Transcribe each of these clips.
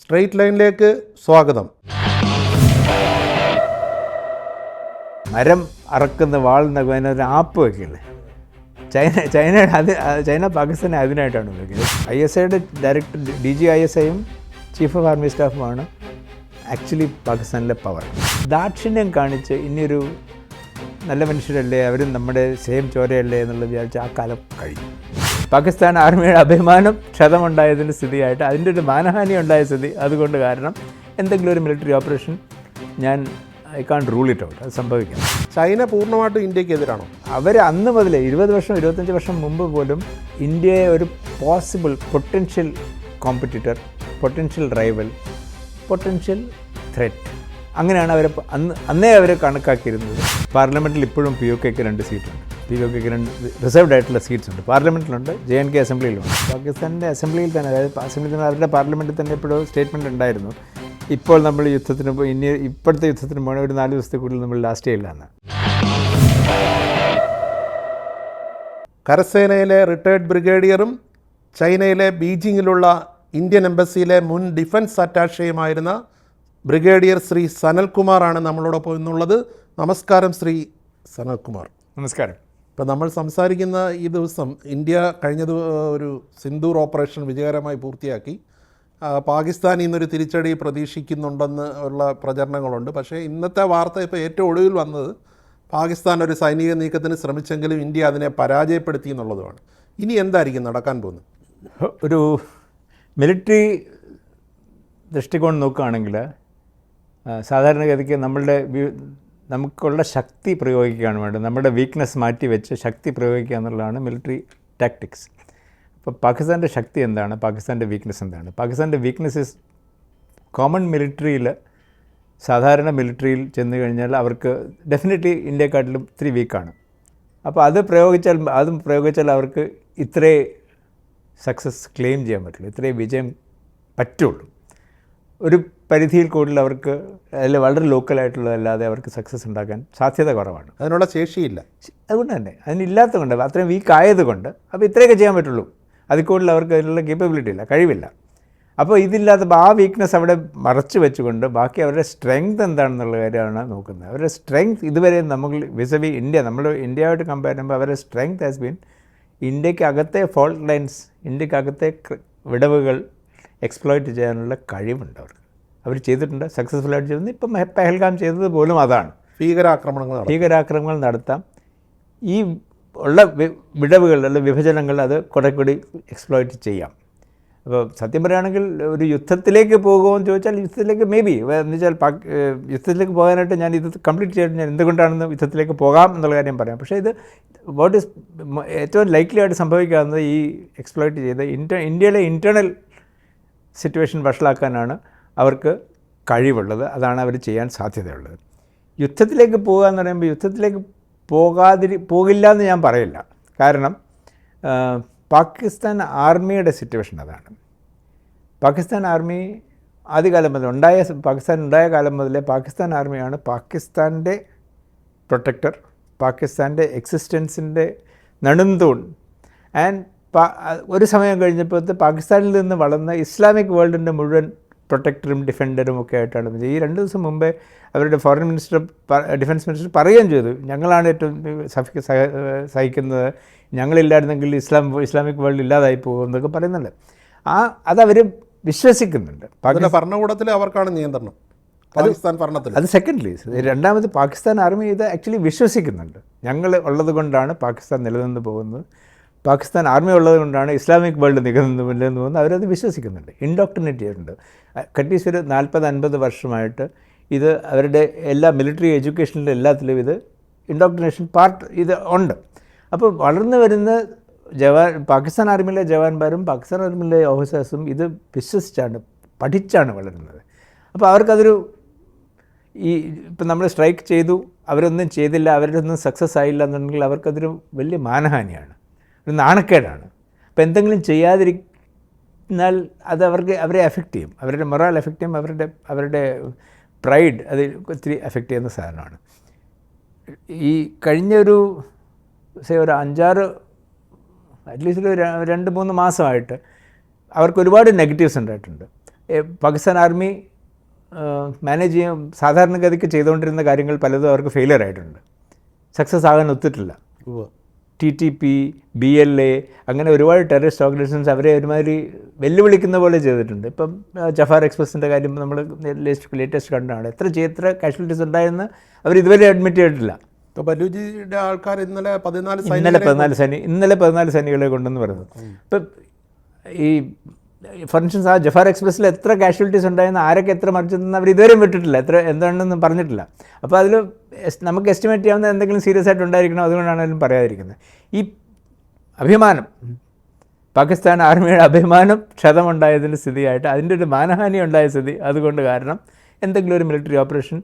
Straight ലൈനിലേക്ക് സ്വാഗതം. മരം അറക്കുന്ന വാൾ ഒരു ആപ്പ് വയ്ക്കില്ലേ, ചൈന പാകിസ്ഥാനെ അതിനായിട്ടാണ് ഉപയോഗിക്കുന്നത്. ISIയുടെ ഡയറക്ടർ DGISIയും ചീഫ് ഓഫ് ആർമി സ്റ്റാഫുമാണ് ആക്ച്വലി പാകിസ്ഥാനിലെ പവർ. ദാക്ഷിണ്യം കാണിച്ച് ഇനിയൊരു നല്ല മനുഷ്യരല്ലേ, അവരും നമ്മുടെ സെയിം ചോരയല്ലേ എന്നുള്ളത് വിചാരിച്ച് ആ കാലം കഴിഞ്ഞു. പാകിസ്ഥാൻ ആർമിയുടെ അഭിമാനം ക്ഷതമുണ്ടായതിൻ്റെ സ്ഥിതിയായിട്ട് അതിൻ്റെ ഒരു മാനഹാനി ഉണ്ടായ സ്ഥിതി അതുകൊണ്ട് കാരണം എന്തെങ്കിലും ഒരു military operation I can't rule it out, അത് സംഭവിക്കാം. ചൈന പൂർണ്ണമായിട്ടും ഇന്ത്യക്ക് എതിരാണോ? അവർ അന്ന് മുതലേ 25 വർഷം മുമ്പ് പോലും ഇന്ത്യയെ ഒരു possible potential competitor, potential rival, potential threat, അങ്ങനെയാണ് അവർ അന്നേ അവർ കണക്കാക്കിയിരുന്നത്. പാർലമെൻറ്റിൽ ഇപ്പോഴും POKക്ക് 2 സീറ്റുണ്ട്. POKക്ക് 2 റിസർവ്ഡ് ആയിട്ടുള്ള സീറ്റ്സ് ഉണ്ട്. പാർലമെൻറ്റിലുണ്ട്, JNK അസംബ്ലിയിലുണ്ട്. പാകിസ്ഥാൻ്റെ അസംബ്ലിയിൽ തന്നെ, അതായത് അസംബ്ലിയിൽ തന്നെ അവരുടെ പാർലമെൻറ്റിൽ തന്നെ ഇപ്പോഴും സ്റ്റേറ്റ്മെൻറ്റ് ഉണ്ടായിരുന്നു, ഇപ്പോൾ നമ്മൾ യുദ്ധത്തിന് ഇപ്പോഴത്തെ യുദ്ധത്തിന് പോകണ ഒരു 4 ദിവസത്തെ കൂടുതൽ നമ്മൾ ലാസ്റ്റ് ചെയ്യില്ല എന്ന്. കരസേനയിലെ റിട്ടയർഡ് ബ്രിഗേഡിയറും ചൈനയിലെ ബീജിങ്ങിലുള്ള ഇന്ത്യൻ എംബസിയിലെ മുൻ ഡിഫൻസ് അറ്റാഷയുമായിരുന്ന ബ്രിഗേഡിയർ ശ്രീ സനൽകുമാറാണ് നമ്മളോടൊപ്പം ഇന്നുള്ളത്. നമസ്കാരം ശ്രീ സനൽകുമാർ. നമസ്കാരം. ഇപ്പോൾ നമ്മൾ സംസാരിക്കുന്ന ഈ ദിവസം ഇന്ത്യ കഴിഞ്ഞ ഒരു സിന്ദൂർ ഓപ്പറേഷൻ വിജയകരമായി പൂർത്തിയാക്കി. പാകിസ്ഥാൻ ഇന്നൊരു തിരിച്ചടി പ്രതീക്ഷിക്കുന്നുണ്ടെന്ന് ഉള്ള പ്രചരണങ്ങളുണ്ട്. പക്ഷേ ഇന്നത്തെ വാർത്ത ഇപ്പോൾ ഏറ്റവും ഒടുവിൽ വന്നത് പാകിസ്ഥാൻ ഒരു സൈനിക നീക്കത്തിന് ശ്രമിച്ചെങ്കിലും ഇന്ത്യ അതിനെ പരാജയപ്പെടുത്തി എന്നുള്ളതുമാണ്. ഇനി എന്തായിരിക്കും നടക്കാൻ പോകുന്നത്? ഒരു മിലിറ്ററി ദൃഷ്ടികോണം നോക്കുകയാണെങ്കിൽ സാധാരണഗതിക്ക് നമുക്കുള്ള ശക്തി പ്രയോഗിക്കുകയാണ് വേണ്ടത്. നമ്മുടെ വീക്ക്നെസ് മാറ്റി വെച്ച് ശക്തി പ്രയോഗിക്കുക എന്നുള്ളതാണ് മിലിറ്ററി ടാക്ടിക്സ്. അപ്പോൾ പാകിസ്ഥാൻ്റെ ശക്തി എന്താണ്, പാകിസ്ഥാൻ്റെ വീക്ക്നെസ് എന്താണ്? പാകിസ്ഥാൻ്റെ വീക്ക്നെസ് ഇസ് കോമൺ മിലിറ്ററിയിൽ, സാധാരണ മിലിറ്ററിയിൽ ചെന്ന് കഴിഞ്ഞാൽ അവർക്ക് ഡെഫിനറ്റ്ലി ഇന്ത്യക്കാട്ടിലും ഇത്തിരി വീക്കാണ്. അപ്പോൾ അത് പ്രയോഗിച്ചാൽ അവർക്ക് ഇത്രേ സക്സസ് ക്ലെയിം ചെയ്യാൻ പറ്റുള്ളൂ, ഇത്രേ വിജയം പറ്റുള്ളൂ. ഒരു പരിധിയിൽ കൂടുതൽ അവർക്ക് അതിൽ വളരെ ലോക്കലായിട്ടുള്ളതല്ലാതെ അവർക്ക് സക്സസ് ഉണ്ടാക്കാൻ സാധ്യത കുറവാണ്. അതിനുള്ള ശേഷിയില്ല. അതുകൊണ്ട് തന്നെ അതിനില്ലാത്തത് കൊണ്ട്, അത്രയും വീക്ക് ആയതുകൊണ്ട് അപ്പോൾ ഇത്രയൊക്കെ ചെയ്യാൻ പറ്റുള്ളൂ. അതിൽ കൂടുതൽ അവർക്ക് അതിനുള്ള കേപ്പബിലിറ്റി ഇല്ല, കഴിവില്ല. അപ്പോൾ ഇതില്ലാത്തപ്പോൾ ആ വീക്ക്നെസ് അവിടെ മറച്ചു വെച്ചുകൊണ്ട് ബാക്കി അവരുടെ സ്ട്രെങ്ത് എന്താണെന്നുള്ള കാര്യമാണ് നോക്കുന്നത്. അവരുടെ സ്ട്രെങ്ത് ഇതുവരെ നമ്മൾ വിസവി ഇന്ത്യ, നമ്മൾ ഇന്ത്യയായിട്ട് കമ്പയർ ചെയ്യുമ്പോൾ അവരുടെ സ്ട്രെങ്ത് ഹാസ് ബീൻ ഇന്ത്യക്കകത്തെ ഫോൾട്ട് ലൈൻസ്, ഇന്ത്യക്കകത്തെ വിടവുകൾ എക്സ്പ്ലോയിറ്റ് ചെയ്യാനുള്ള കഴിവുണ്ട് അവർക്ക്. അവർ ചെയ്തിട്ടുണ്ട്, സക്സസ്ഫുള്ളായിട്ട് ചെയ്യുന്നത്. ഇപ്പം പെഹൽഗാം ചെയ്തത് പോലും അതാണ്. ഭീകരാക്രമണങ്ങൾ നടത്താം. ഈ ഉള്ള വിടവുകൾ, ഉള്ള വിഭജനങ്ങൾ അത് കുറെ കൂടി എക്സ്പ്ലോയിറ്റ് ചെയ്യാം. അപ്പോൾ സത്യം പറയുകയാണെങ്കിൽ ഒരു യുദ്ധത്തിലേക്ക് പോകുമെന്ന് ചോദിച്ചാൽ യുദ്ധത്തിലേക്ക് മേ ബി എന്ന് വെച്ചാൽ യുദ്ധത്തിലേക്ക് പോകാനായിട്ട് ഞാൻ ഇത് കംപ്ലീറ്റ് ചെയ്തിട്ട് ഞാൻ എന്തുകൊണ്ടാണെന്ന് യുദ്ധത്തിലേക്ക് പോകാം എന്നുള്ള കാര്യം പറയാം. പക്ഷേ ഇത് വാട്ട് ഈസ് ഏറ്റവും ലൈക്ലി ആയിട്ട് സംഭവിക്കാവുന്നത് ഈ എക്സ്പ്ലോയിറ്റ് ചെയ്ത് ഇന്ത്യയിലെ ഇൻറ്റേർണൽ സിറ്റുവേഷൻ വഷളാക്കാനാണ് അവർക്ക് കഴിവുള്ളത്. അതാണ് അവർ ചെയ്യാൻ സാധ്യതയുള്ളത്. യുദ്ധത്തിലേക്ക് പോകുക എന്ന് പറയുമ്പോൾ യുദ്ധത്തിലേക്ക് പോകില്ല എന്ന് ഞാൻ പറയില്ല. കാരണം പാകിസ്ഥാൻ ആർമിയുടെ സിറ്റുവേഷൻ അതാണ്. പാകിസ്ഥാൻ ആർമി ആദ്യകാലം മുതൽ പാകിസ്ഥാൻ ഉണ്ടായ കാലം മുതലേ പാകിസ്ഥാൻ ആർമിയാണ് പാകിസ്ഥാൻ്റെ പ്രൊട്ടക്ടർ, പാകിസ്ഥാൻ്റെ എക്സിസ്റ്റൻസിൻ്റെ നെടുന്തൂൺ. ആൻഡ് ഒരു സമയം കഴിഞ്ഞപ്പോഴത്തെ പാകിസ്ഥാനിൽ നിന്ന് വളർന്ന ഇസ്ലാമിക് വേൾഡിൻ്റെ മുഴുവൻ പ്രൊട്ടക്ടറും ഡിഫൻഡറും ഒക്കെ ആയിട്ടാണ്. ഈ 2 ദിവസം മുമ്പേ അവരുടെ ഫോറിൻ മിനിസ്റ്റർ, ഡിഫൻസ് മിനിസ്റ്റർ പറയുകയും ചെയ്തു, ഞങ്ങളാണ് ഏറ്റവും സഹിക്കുന്നത്, ഞങ്ങളില്ലായിരുന്നെങ്കിൽ ഇസ്ലാമിക് വേൾഡ് ഇല്ലാതായി പോകും എന്നൊക്കെ പറയുന്നുണ്ട്. അതവർ വിശ്വസിക്കുന്നുണ്ട്. ഭരണകൂടത്തിൽ അവർക്കാണ് നിയന്ത്രണം, പാകിസ്ഥാൻ ഭരണത്തിൽ. അത് സെക്കൻഡ്ലി. രണ്ടാമത് പാകിസ്ഥാൻ ആർമി ഇത് ആക്ച്വലി വിശ്വസിക്കുന്നുണ്ട്. ഞങ്ങൾ ഉള്ളത് കൊണ്ടാണ് പാകിസ്ഥാൻ നിലനിന്ന് പോകുന്നത്, പാകിസ്ഥാൻ ആർമി ഉള്ളത് കൊണ്ടാണ് ഇസ്ലാമിക് വേൾഡ് നിലനിന്ന് പോകുന്നത്. അവരത് വിശ്വസിക്കുന്നുണ്ട്, ഇൻഡോക്ട്രിനേറ്റ് ചെയ്തിട്ടുണ്ട്. കട്ടീസ് ഒരു 40-50 വർഷമായിട്ട് ഇത് അവരുടെ എല്ലാ മിലിറ്ററി എഡ്യൂക്കേഷനിലും എല്ലാത്തിലും ഇത് ഇൻഡോക്ട്രിനേഷൻ പാർട്ട് ഇത് ഉണ്ട്. അപ്പോൾ വളർന്നു വരുന്ന പാകിസ്ഥാൻ ആർമിയിലെ ജവാന്മാരും പാകിസ്ഥാൻ ആർമിയിലെ ഓഫീസേഴ്സും ഇത് വിശ്വസിച്ചാണ്, പഠിച്ചാണ് വളരുന്നത്. അപ്പോൾ അവർക്കതൊരു ഇപ്പം നമ്മൾ സ്ട്രൈക്ക് ചെയ്തു, അവരൊന്നും ചെയ്തില്ല, അവരുടെ ഒന്നും സക്സസ് ആയില്ല എന്നുണ്ടെങ്കിൽ അവർക്കതൊരു വലിയ മാനഹാനിയാണ്, ഒരു നാണക്കേടാണ്. അപ്പോൾ എന്തെങ്കിലും ചെയ്യാതിരിക്കുന്നാൽ അത് അവരെ എഫക്റ്റ് ചെയ്യും, അവരുടെ മൊറാൽ എഫക്റ്റ് ചെയ്യും, അവരുടെ പ്രൈഡ് അത് ഒത്തിരി എഫക്റ്റ് ചെയ്യുന്ന സാധനമാണ്. ഈ കഴിഞ്ഞൊരു 5-6 അറ്റ്ലീസ്റ്റ് ഒരു 2-3 മാസമായിട്ട് അവർക്ക് ഒരുപാട് നെഗറ്റീവ്സ് ഉണ്ടായിട്ടുണ്ട്. പാകിസ്ഥാൻ ആർമി മാനേജ് ചെയ്യാൻ സാധാരണഗതിക്ക് ചെയ്തുകൊണ്ടിരുന്ന കാര്യങ്ങൾ പലതും അവർക്ക് ഫെയിലിയർ ആയിട്ടുണ്ട്, സക്സസ് ആകാൻ ഒത്തിട്ടില്ല. TTP, BLA അങ്ങനെ ഒരുപാട് ടെററിസ്റ്റ് ഓർഗനൈസേഷൻസ് അവരെ ഒരുമാതിരി വെല്ലുവിളിക്കുന്ന പോലെ ചെയ്തിട്ടുണ്ട്. ഇപ്പം ജഫാർ എക്സ്പ്രസിൻ്റെ കാര്യം നമ്മൾ ലേറ്റസ്റ്റ് കണ്ടാണ്. എത്ര കാഷ്വാലിറ്റീസ് ഉണ്ടായെന്ന് അവർ ഇതുവരെ അഡ്മിറ്റ് ചെയ്തിട്ടില്ല. ഇപ്പോൾ ബലൂജിയുടെ ആൾക്കാർ ഇന്നലെ 14 സൈനികളെ കൊണ്ടെന്ന് പറയുന്നത്. ഇപ്പം ഈ ഫോർ ഇൻസ്റ്റൻസ് ആ ജഫാർ എക്സ്പ്രസ്സിൽ എത്ര കാഷ്വാലിറ്റീസ് ഉണ്ടായെന്ന്, ആരൊക്കെ എത്ര മറിച്ചതെന്ന് അവർ ഇതുവരെയും വിട്ടിട്ടില്ല, എന്താണെന്ന് പറഞ്ഞിട്ടില്ല. അപ്പോൾ അതിൽ നമുക്ക് എസ്റ്റിമേറ്റ് ചെയ്യാവുന്ന എന്തെങ്കിലും സീരിയസ് ആയിട്ട് ഉണ്ടായിരിക്കണം, അതുകൊണ്ടാണ് അതിലും പറയാതിരിക്കുന്നത്. ഈ അഭിമാനം, പാകിസ്ഥാൻ ആർമിയുടെ അഭിമാനം ക്ഷതമുണ്ടായതിൻ്റെ സ്ഥിതിയായിട്ട് അതിൻ്റെ ഒരു മാനഹാനി ഉണ്ടായ സ്ഥിതി അതുകൊണ്ട് കാരണം എന്തെങ്കിലും ഒരു military operation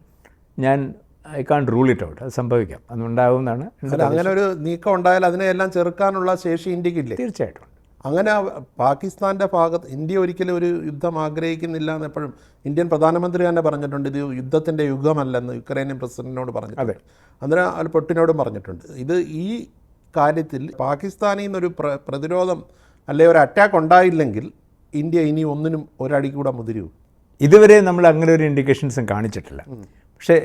I can't rule it out, അത് സംഭവിക്കാം, അതുണ്ടാകുമെന്നാണ്. അങ്ങനെ ഒരു നീക്കം ഉണ്ടായാൽ അതിനെല്ലാം ചെറുക്കാനുള്ള ശേഷി ഇന്ത്യക്കില്ലേ? തീർച്ചയായിട്ടും. അങ്ങനെ പാകിസ്ഥാൻ്റെ ഭാഗത്ത് ഇന്ത്യ ഒരിക്കലും ഒരു യുദ്ധം ആഗ്രഹിക്കുന്നില്ല എന്ന് എപ്പോഴും ഇന്ത്യൻ പ്രധാനമന്ത്രി തന്നെ പറഞ്ഞിട്ടുണ്ട്. ഇത് യുദ്ധത്തിൻ്റെ യുഗമല്ലെന്ന് യുക്രൈനിയൻ പ്രസിഡന്റിനോട് പറഞ്ഞിട്ടുണ്ട്. അന്നേരം അത് പൊട്ടിനോടും പറഞ്ഞിട്ടുണ്ട്. ഇത് ഈ കാര്യത്തിൽ പാകിസ്ഥാനിൽ നിന്നൊരു പ്രതിരോധം അല്ലെ ഒരു അറ്റാക്ക് ഉണ്ടായില്ലെങ്കിൽ ഇന്ത്യ ഇനി ഒന്നിനും ഒരടി കൂടെ മുതിരൂ. ഇതുവരെ നമ്മൾ അങ്ങനെ ഒരു ഇൻഡിക്കേഷൻസും കാണിച്ചിട്ടില്ല. പക്ഷേ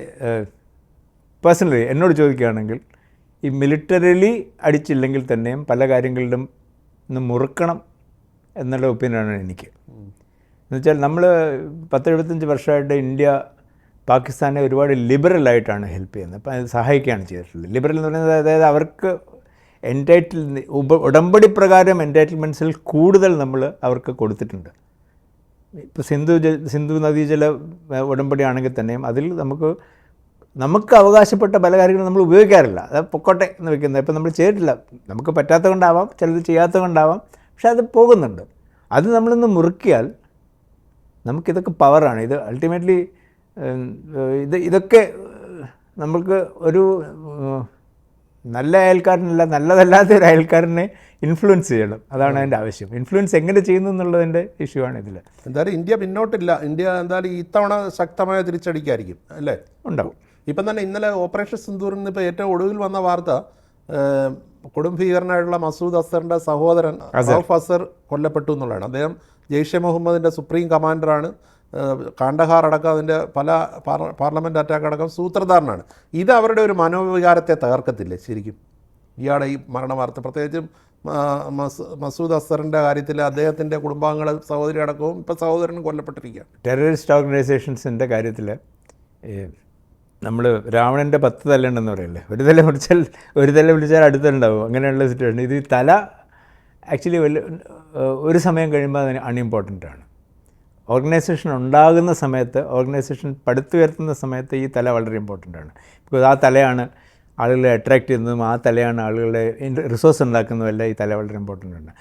പേഴ്സണലി എന്നോട് ചോദിക്കുകയാണെങ്കിൽ ഈ മിലിറ്ററിലി അടിച്ചില്ലെങ്കിൽ തന്നെയും പല കാര്യങ്ങളിലും ഒന്ന് മുറുക്കണം എന്നുള്ള ഒപ്പീനിയനാണ് എനിക്ക്. എന്നുവെച്ചാൽ നമ്മൾ 10-75 വർഷമായിട്ട് ഇന്ത്യ പാകിസ്ഥാനെ ഒരുപാട് ലിബറലായിട്ടാണ് ഹെൽപ്പ് ചെയ്യുന്നത്, അപ്പം അത് സഹായിക്കുകയാണ് ചെയ്തിട്ടുള്ളത്. ലിബറൽ എന്ന് പറയുന്നത് അതായത് അവർക്ക് ഉടമ്പടി പ്രകാരം എൻറ്റൈറ്റിൽമെൻറ്റ്സിൽ കൂടുതൽ നമ്മൾ അവർക്ക് കൊടുത്തിട്ടുണ്ട്. ഇപ്പോൾ സിന്ധു നദീജല ഉടമ്പടി ആണെങ്കിൽ തന്നെയും അതിൽ നമുക്ക് അവകാശപ്പെട്ട പല കാര്യങ്ങളും നമ്മൾ ഉപയോഗിക്കാറില്ല. അത് പൊക്കോട്ടെ എന്ന് വെക്കുന്നത്. ഇപ്പം നമ്മൾ ചെയ്തിട്ടില്ല, നമുക്ക് പറ്റാത്തത് കൊണ്ടാവാം, ചിലത് ചെയ്യാത്തത് കൊണ്ടാവാം, പക്ഷെ അത് പോകുന്നുണ്ട്. അത് നമ്മളിന്ന് മുറുക്കിയാൽ നമുക്കിതൊക്കെ പവറാണ്. ഇത് അൾട്ടിമേറ്റ്ലി ഇതൊക്കെ നമുക്ക് ഒരു നല്ല അയൽക്കാരനല്ല, നല്ലതല്ലാത്ത ഒരു അയൽക്കാരനെ ഇൻഫ്ലുവൻസ് ചെയ്യണം. അതാണ് അതിൻ്റെ ആവശ്യം. ഇൻഫ്ലുവൻസ് എങ്ങനെ ചെയ്യുന്നു എന്നുള്ളതിൻ്റെ ഇഷ്യൂ ആണ് ഇതിൽ. എന്തായാലും ഇന്ത്യ പിന്നോട്ടില്ല. ഇന്ത്യ എന്തായാലും ഇത്തവണ ശക്തമായ തിരിച്ചടിക്കായിരിക്കും അല്ലേ? ഉണ്ടാവും. ഇപ്പം തന്നെ ഇന്നലെ ഓപ്പറേഷൻ സിന്ദൂറിൽ നിന്ന് ഇപ്പോൾ ഏറ്റവും ഒടുവിൽ വന്ന വാർത്ത കൊടും ഭീകരനായിട്ടുള്ള മസൂദ് അസറിൻ്റെ സഹോദരൻ റൌഫ് അസർ കൊല്ലപ്പെട്ടു എന്നുള്ളതാണ്. അദ്ദേഹം ജെയ്ഷെ മുഹമ്മദിൻ്റെ സുപ്രീം കമാൻഡറാണ്. കാണ്ഡഹാർ അടക്കം അതിൻ്റെ പല പാർലമെൻറ്റ് അറ്റാക്ക് അടക്കം സൂത്രധാരനാണ്. ഇത് അവരുടെ ഒരു മനോവികാരത്തെ തകർക്കത്തില്ലേ ശരിക്കും ഇയാളുടെ ഈ മരണ വാർത്ത? പ്രത്യേകിച്ചും മസൂദ് അസറിൻ്റെ കാര്യത്തിൽ അദ്ദേഹത്തിൻ്റെ കുടുംബാംഗങ്ങൾ സഹോദരി അടക്കവും ഇപ്പോൾ സഹോദരനും കൊല്ലപ്പെട്ടിരിക്കുകയാണ്. ടെററിസ്റ്റ് ഓർഗനൈസേഷൻസിൻ്റെ കാര്യത്തിൽ നമ്മൾ രാവണൻ്റെ 10 തലയുണ്ടെന്ന് പറയില്ലേ, ഒരു തല പിടിച്ചാൽ അടുത്തുണ്ടാവും, അങ്ങനെയുള്ള സിറ്റുവേഷൻ. ഇത് തല ആക്ച്വലി ഒരു സമയം കഴിയുമ്പോൾ അതിന് അൺഇമ്പോർട്ടൻ്റ് ആണ്. ഓർഗനൈസേഷൻ ഉണ്ടാകുന്ന സമയത്ത്, ഓർഗനൈസേഷൻ പടുത്തുയർത്തുന്ന സമയത്ത് ഈ തല വളരെ ഇമ്പോർട്ടൻ്റ് ആണ്. ബിക്കോസ് ആ തലയാണ് ആളുകളെ അട്രാക്റ്റ് ചെയ്യുന്നതും ആ തലയാണ് ആളുകളെ റിസോഴ്സ് ഉണ്ടാക്കുന്നതുമെല്ലാം ഈ തല വളരെ ഇമ്പോർട്ടൻ്റ് ആണ്.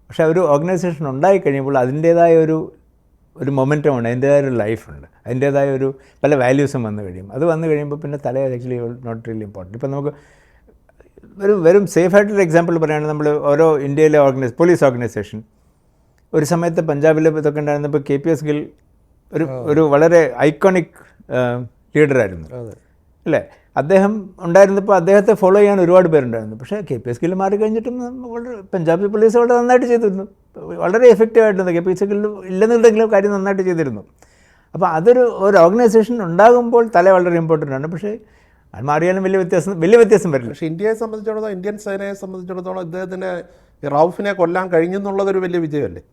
പക്ഷേ ഒരു ഓർഗനൈസേഷൻ ഉണ്ടായി കഴിയുമ്പോൾ അതിൻ്റേതായ ഒരു മൊമെൻറ്റമുണ്ട്, അതിൻ്റേതായ ഒരു ലൈഫുണ്ട്, അതിൻ്റേതായ ഒരു പല വാല്യൂസും വന്നു കഴിയും. അത് വന്നു കഴിയുമ്പോൾ പിന്നെ തല ആക്ച്വലി നോട്ട് റിയലി ഇമ്പോർട്ടൻറ്റ്. ഇപ്പം നമുക്ക് വെറും സേഫായിട്ടൊരു എക്സാമ്പിൾ പറയുകയാണെങ്കിൽ നമ്മൾ ഓരോ ഇന്ത്യയിലെ പോലീസ് ഓർഗനൈസേഷൻ ഒരു സമയത്ത് പഞ്ചാബിൽ ഇതൊക്കെ ഉണ്ടായിരുന്നപ്പോൾ KPS ഗിൽ ഒരു വളരെ ഐക്കോണിക് ലീഡറായിരുന്നു അല്ലേ? അദ്ദേഹം ഉണ്ടായിരുന്നപ്പോൾ അദ്ദേഹത്തെ ഫോളോ ചെയ്യാൻ ഒരുപാട് പേരുണ്ടായിരുന്നു. പക്ഷേ KPS ഗിൽ മാറി കഴിഞ്ഞിട്ടും പഞ്ചാബി പോലീസ് വളരെ നന്നായിട്ട് ചെയ്തിരുന്നു, വളരെ എഫക്റ്റീവായിട്ടുണ്ട്. KPS ഗിൽ ഇല്ലെന്നുണ്ടെങ്കിലും കാര്യം നന്നായിട്ട് ചെയ്തിരുന്നു. അപ്പോൾ ഒരു ഓർഗനൈസേഷൻ ഉണ്ടാകുമ്പോൾ തല വളരെ ഇമ്പോർട്ടൻ്റ് ആണ്. പക്ഷേ അത് മാറിയാലും വലിയ വ്യത്യാസം വരില്ല. പക്ഷേ ഇന്ത്യയെ സംബന്ധിച്ചിടത്തോളം, ഇന്ത്യൻ സേനയെ സംബന്ധിച്ചിടത്തോളം ഇദ്ദേഹത്തിന് റൌഫിനെ കൊല്ലാൻ കഴിഞ്ഞെന്നുള്ളതൊരു വലിയ വിജയമല്ലേ?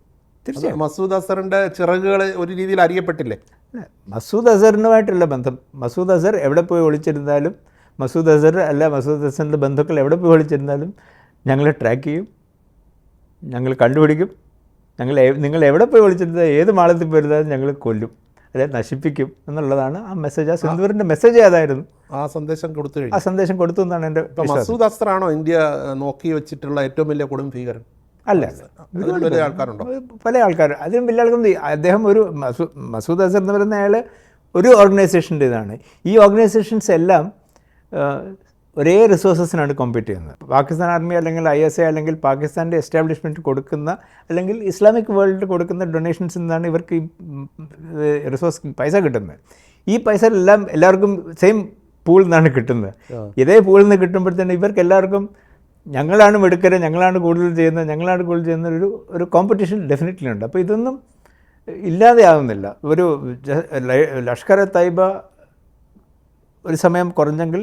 തീർച്ചയായും. മസൂദ് അസറിൻ്റെ ചിറകുകൾ ഒരു രീതിയിൽ അറിയപ്പെട്ടില്ലേ? മസൂദ് അസറിനുമായിട്ടുള്ള ബന്ധം, മസൂദ് അസർ എവിടെ പോയി ഒളിച്ചിരുന്നാലും, മസൂദ് അസറിൻ്റെ ബന്ധുക്കൾ എവിടെ പോയി ഒളിച്ചിരുന്നാലും ഞങ്ങളെ ട്രാക്ക് ചെയ്യും, ഞങ്ങൾ കണ്ടുപിടിക്കും, നിങ്ങൾ എവിടെ പോയി ഒളിച്ചിരുന്നാൽ ഏത് മാളത്തിൽ പോയിരുന്നാലും ഞങ്ങൾ കൊല്ലും, അതായത് നശിപ്പിക്കും എന്നുള്ളതാണ് ആ മെസ്സേജ്. ആ സിന്ധൂറിൻ്റെ മെസ്സേജ് അതായിരുന്നു. ആ സന്ദേശം കൊടുത്തു എന്നാണ് എൻ്റെ. മസൂദ് അസറാണോ ഇന്ത്യ നോക്കി വെച്ചിട്ടുള്ള ഏറ്റവും വലിയ കൊടും ഭീകരൻ? അല്ല, ആൾക്കാരുണ്ടോ? പല ആൾക്കാർ, അതിലും വലിയ ആൾക്കാർ. അദ്ദേഹം മസൂദ് അസർ എന്ന് പറയുന്ന അയാൾ ഒരു ഓർഗനൈസേഷൻ്റെ ഇതാണ്. ഈ ഓർഗനൈസേഷൻസ് എല്ലാം ഒരേ റിസോഴ്സസിനാണ് കോമ്പീറ്റ് ചെയ്യുന്നത്. പാകിസ്ഥാൻ ആർമി അല്ലെങ്കിൽ ISA അല്ലെങ്കിൽ പാകിസ്ഥാൻ്റെ എസ്റ്റാബ്ലിഷ്മെൻറ്റ് കൊടുക്കുന്ന അല്ലെങ്കിൽ ഇസ്ലാമിക് വേൾഡിൽ കൊടുക്കുന്ന ഡൊണേഷൻസിൽ നിന്നാണ് ഇവർക്ക് ഈ പൈസ കിട്ടുന്നത്. ഈ പൈസ എല്ലാവർക്കും സെയിം പൂളിൽ നിന്നാണ് കിട്ടുന്നത്. ഇതേ പൂളിൽ നിന്ന് കിട്ടുമ്പോഴത്തേന് ഇവർക്ക് എല്ലാവർക്കും ഞങ്ങളാണ് മിടുക്കര്, ഞങ്ങളാണ് കൂടുതൽ ചെയ്യുന്നത് ഒരു കോമ്പറ്റീഷൻ ഡെഫിനറ്റ്ലി ഉണ്ട്. അപ്പോൾ ഇതൊന്നും ഇല്ലാതെയാവുന്നില്ല. ഒരു ലഷ്കർ എ തൈബ ഒരു സമയം കുറഞ്ഞെങ്കിൽ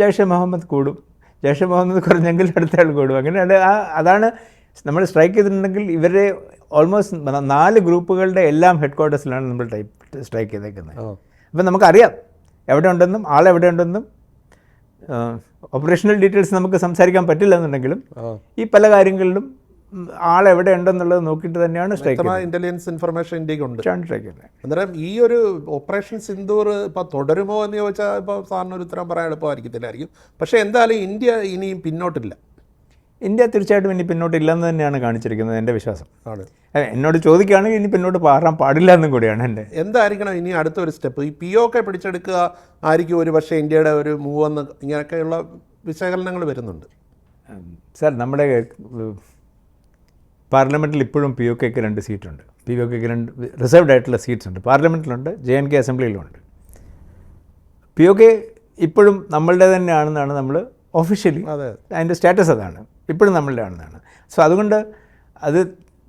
ജയ്ഷെ മുഹമ്മദ് കൂടും, ജയ്ഷെ മുഹമ്മദ് കുറഞ്ഞെങ്കിൽ അടുത്ത ആൾ കൂടും. അങ്ങനെയാണ് അതാണ് നമ്മൾ സ്ട്രൈക്ക് ചെയ്തിട്ടുണ്ടെങ്കിൽ ഇവരെ ഓൾമോസ്റ്റ് 4 ഗ്രൂപ്പുകളുടെ എല്ലാം ഹെഡ് ക്വാർട്ടേഴ്സിലാണ് നമ്മൾ സ്ട്രൈക്ക് ചെയ്തേക്കുന്നത്. അപ്പം നമുക്കറിയാം എവിടെ ഉണ്ടെന്നും ആളെവിടെ ഉണ്ടെന്നും. ഓപ്പറേഷണൽ ഡീറ്റെയിൽസ് നമുക്ക് സംസാരിക്കാൻ പറ്റില്ല എന്നുണ്ടെങ്കിലും ഈ പല കാര്യങ്ങളിലും ആളെവിടെ ഉണ്ടെന്നുള്ളത് നോക്കിയിട്ട് തന്നെയാണ് സ്ട്രൈക്ക്. ഇന്റലിജൻസ് ഇൻഫർമേഷൻ ഇന്ത്യക്കുണ്ട്. സ്ട്രൈക്ക് ചെയ്യുന്നത്. അന്നേരം ഈ ഒരു ഓപ്പറേഷൻ സിന്ദൂർ ഇപ്പോൾ തുടരുമോ എന്ന് ചോദിച്ചാൽ ഇപ്പോൾ സാറിന് ഒരു ഉത്തരം പറയാൻ എളുപ്പമായിരിക്കത്തില്ലായിരിക്കും. പക്ഷേ എന്തായാലും ഇന്ത്യ ഇനിയും പിന്നോട്ടില്ല. ഇന്ത്യ തീർച്ചയായിട്ടും ഇനി പിന്നോട്ടില്ലെന്ന് തന്നെയാണ് കാണിച്ചിരിക്കുന്നത് എൻ്റെ വിശ്വാസം. ആണ്. എന്നോട് ചോദിക്കുകയാണെങ്കിൽ ഇനി പിന്നോട്ട് മാറാൻ പാടില്ല എന്നും കൂടിയാണ് എൻ്റെ. എന്തായിരിക്കണം ഇനി അടുത്തൊരു സ്റ്റെപ്പ്? ഈ POK പിടിച്ചെടുക്കുക ആയിരിക്കും ഒരു പക്ഷേ ഇന്ത്യയുടെ ഒരു മൂവ് എന്ന് ഇങ്ങനെയൊക്കെയുള്ള വിശകലനങ്ങൾ വരുന്നുണ്ട്. സാർ, നമ്മുടെ പാർലമെൻറ്റിൽ ഇപ്പോഴും POKക്ക് 2 സീറ്റുണ്ട്. POKക്ക് 2 റിസർവ്ഡ് ആയിട്ടുള്ള സീറ്റ്സ് ഉണ്ട്. പാർലമെൻറ്റിലുണ്ട്, JNK അസംബ്ലിയിലുണ്ട്. POK ഇപ്പോഴും നമ്മളുടെ തന്നെയാണെന്നാണ് നമ്മൾ ഒഫീഷ്യലി, അതിൻ്റെ സ്റ്റാറ്റസ് അതാണ്, ഇപ്പോഴും നമ്മളുടെ ആണെന്നാണ്. സോ അതുകൊണ്ട് അത്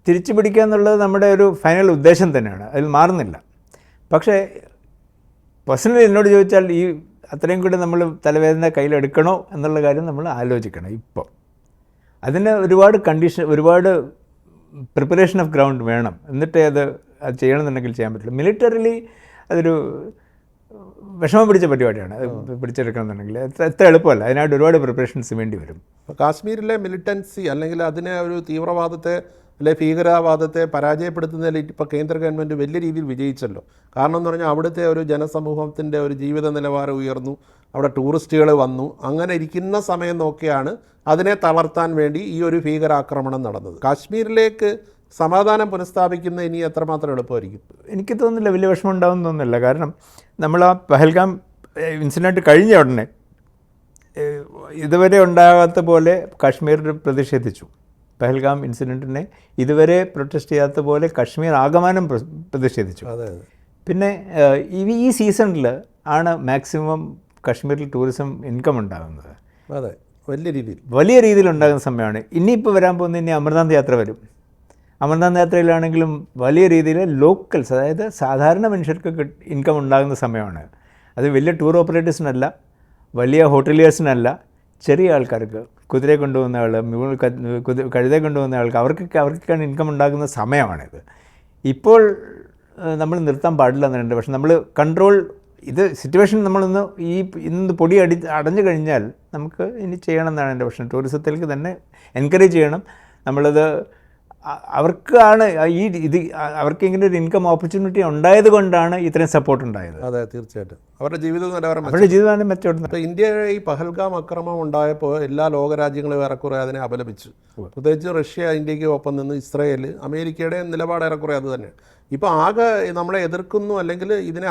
തിരിച്ചു പിടിക്കുക എന്നുള്ളത് നമ്മുടെ ഒരു ഫൈനൽ ഉദ്ദേശം തന്നെയാണ്, അതിൽ മാറുന്നില്ല. പക്ഷേ പേഴ്സണലി എന്നോട് ചോദിച്ചാൽ ഈ അത്രയും കൂടി നമ്മൾ തലവേദന കയ്യിലെടുക്കണോ എന്നുള്ള കാര്യം നമ്മൾ ആലോചിക്കണം. ഇപ്പോൾ അതിന് ഒരുപാട് ഒരുപാട് പ്രിപ്പറേഷൻ ഓഫ് ഗ്രൗണ്ട് വേണം. എന്നിട്ടേ അത് ചെയ്യണമെന്നുണ്ടെങ്കിൽ ചെയ്യാൻ പറ്റുള്ളൂ. മിലിറ്ററിലി അതൊരു വിഷമം പിടിച്ച പരിപാടിയാണ്. അത് പിടിച്ചെടുക്കണമെന്നുണ്ടെങ്കിൽ എത്ര എളുപ്പമല്ല. അതിനായിട്ട് ഒരുപാട് പ്രിപ്പറേഷൻസ് വേണ്ടി വരും. കാശ്മീരിലെ മിലിറ്റൻസി അല്ലെങ്കിൽ അതിനെ ഒരു തീവ്രവാദത്തെ അല്ലെ ഭീകരവാദത്തെ പരാജയപ്പെടുത്തുന്നതിൽ ഇപ്പോൾ കേന്ദ്ര ഗവൺമെൻറ് വലിയ രീതിയിൽ വിജയിച്ചല്ലോ. കാരണം എന്ന് പറഞ്ഞാൽ അവിടുത്തെ ഒരു ജനസമൂഹത്തിൻ്റെ ഒരു ജീവിത നിലവാരം ഉയർന്നു, അവിടെ ടൂറിസ്റ്റുകൾ വന്നു. അങ്ങനെ ഇരിക്കുന്ന സമയം നോക്കിയാണ് അതിനെ തളർത്താൻ വേണ്ടി ഈ ഒരു ഭീകരാക്രമണം നടന്നത്. കാശ്മീരിലേക്ക് സമാധാനം പുനഃസ്ഥാപിക്കുന്ന ഇനി എത്രമാത്രം എളുപ്പമായിരിക്കും? എനിക്ക് തോന്നുന്നില്ല വലിയ വിഷമം ഉണ്ടാകുമെന്ന് തോന്നുന്നില്ല. കാരണം നമ്മൾ ആ പഹൽഗാം ഇൻസിഡൻറ്റ് കഴിഞ്ഞ ഉടനെ ഇതുവരെ ഉണ്ടാകാത്ത പോലെ കാശ്മീരിൽ പ്രതിഷേധിച്ചു. പഹൽഗാം ഇൻസിഡൻറ്റിനെ ഇതുവരെ പ്രൊട്ടസ്റ്റ് ചെയ്യാത്ത പോലെ കാശ്മീർ ആകമാനം പ്രതിഷേധിച്ചു. പിന്നെ ഈ സീസണിൽ ആണ് മാക്സിമം കാശ്മീരിൽ ടൂറിസം ഇൻകം ഉണ്ടാകുന്നത്. അതെ, വലിയ രീതിയിൽ ഉണ്ടാകുന്ന സമയമാണ്. ഇനിയിപ്പോൾ വരാൻ പോകുന്ന ഇനി അമർനാഥ് യാത്ര വരും. അമർനാഥ് യാത്രയിലാണെങ്കിലും വലിയ രീതിയിൽ ലോക്കൽസ്, അതായത് സാധാരണ മനുഷ്യർക്ക് ഇൻകം ഉണ്ടാകുന്ന സമയമാണ്. അത് വലിയ ടൂർ ഓപ്പറേറ്റേഴ്സിനല്ല, വലിയ ഹോട്ടലിയേഴ്സിനല്ല, ചെറിയ ആൾക്കാർക്ക്, കുതിരയെ കൊണ്ടുപോകുന്ന ആൾ, കഴുതയെ കൊണ്ടുപോകുന്ന ആൾക്ക് അവർക്കൊക്കെയാണ് ഇൻകം ഉണ്ടാകുന്ന സമയമാണിത്. ഇപ്പോൾ നമ്മൾ നിർത്താൻ പാടില്ല എന്നുണ്ട്. പക്ഷെ നമ്മൾ കൺട്രോൾ ഇത് സിറ്റുവേഷൻ നമ്മളൊന്ന് ഇന്ന് അടഞ്ഞു കഴിഞ്ഞാൽ നമുക്ക് ഇനി ചെയ്യണം എന്നാണ് എൻ്റെ പ്രശ്നം. ടൂറിസത്തിലേക്ക് തന്നെ എൻകറേജ് ചെയ്യണം. നമ്മളത് അവർക്കാണ് അവർക്ക് ഇങ്ങനെ ഒരു ഇൻകം ഓപ്പർച്യൂണിറ്റി ഉണ്ടായത് കൊണ്ടാണ് ഇത്രയും സപ്പോർട്ട് ഉണ്ടായത്. അതെ, തീർച്ചയായിട്ടും അവരുടെ ജീവിതം മെച്ചപ്പെടുന്നത്. ഇന്ത്യ ഈ പഹൽഗാം ആക്രമണം ഉണ്ടായപ്പോൾ എല്ലാ ലോകരാജ്യങ്ങളും ഏറെക്കുറെ അതിനെ അപലപിച്ചു. പ്രത്യേകിച്ച് റഷ്യ ഇന്ത്യക്ക് ഒപ്പം നിന്ന് ഇസ്രായേൽ, അമേരിക്കയുടെ നിലപാട് ഏറെക്കുറെ അത് തന്നെയാണ്. ഇപ്പോൾ ആകെ നമ്മളെ എതിർക്കുന്നു അല്ലെങ്കിൽ ഇതിനെ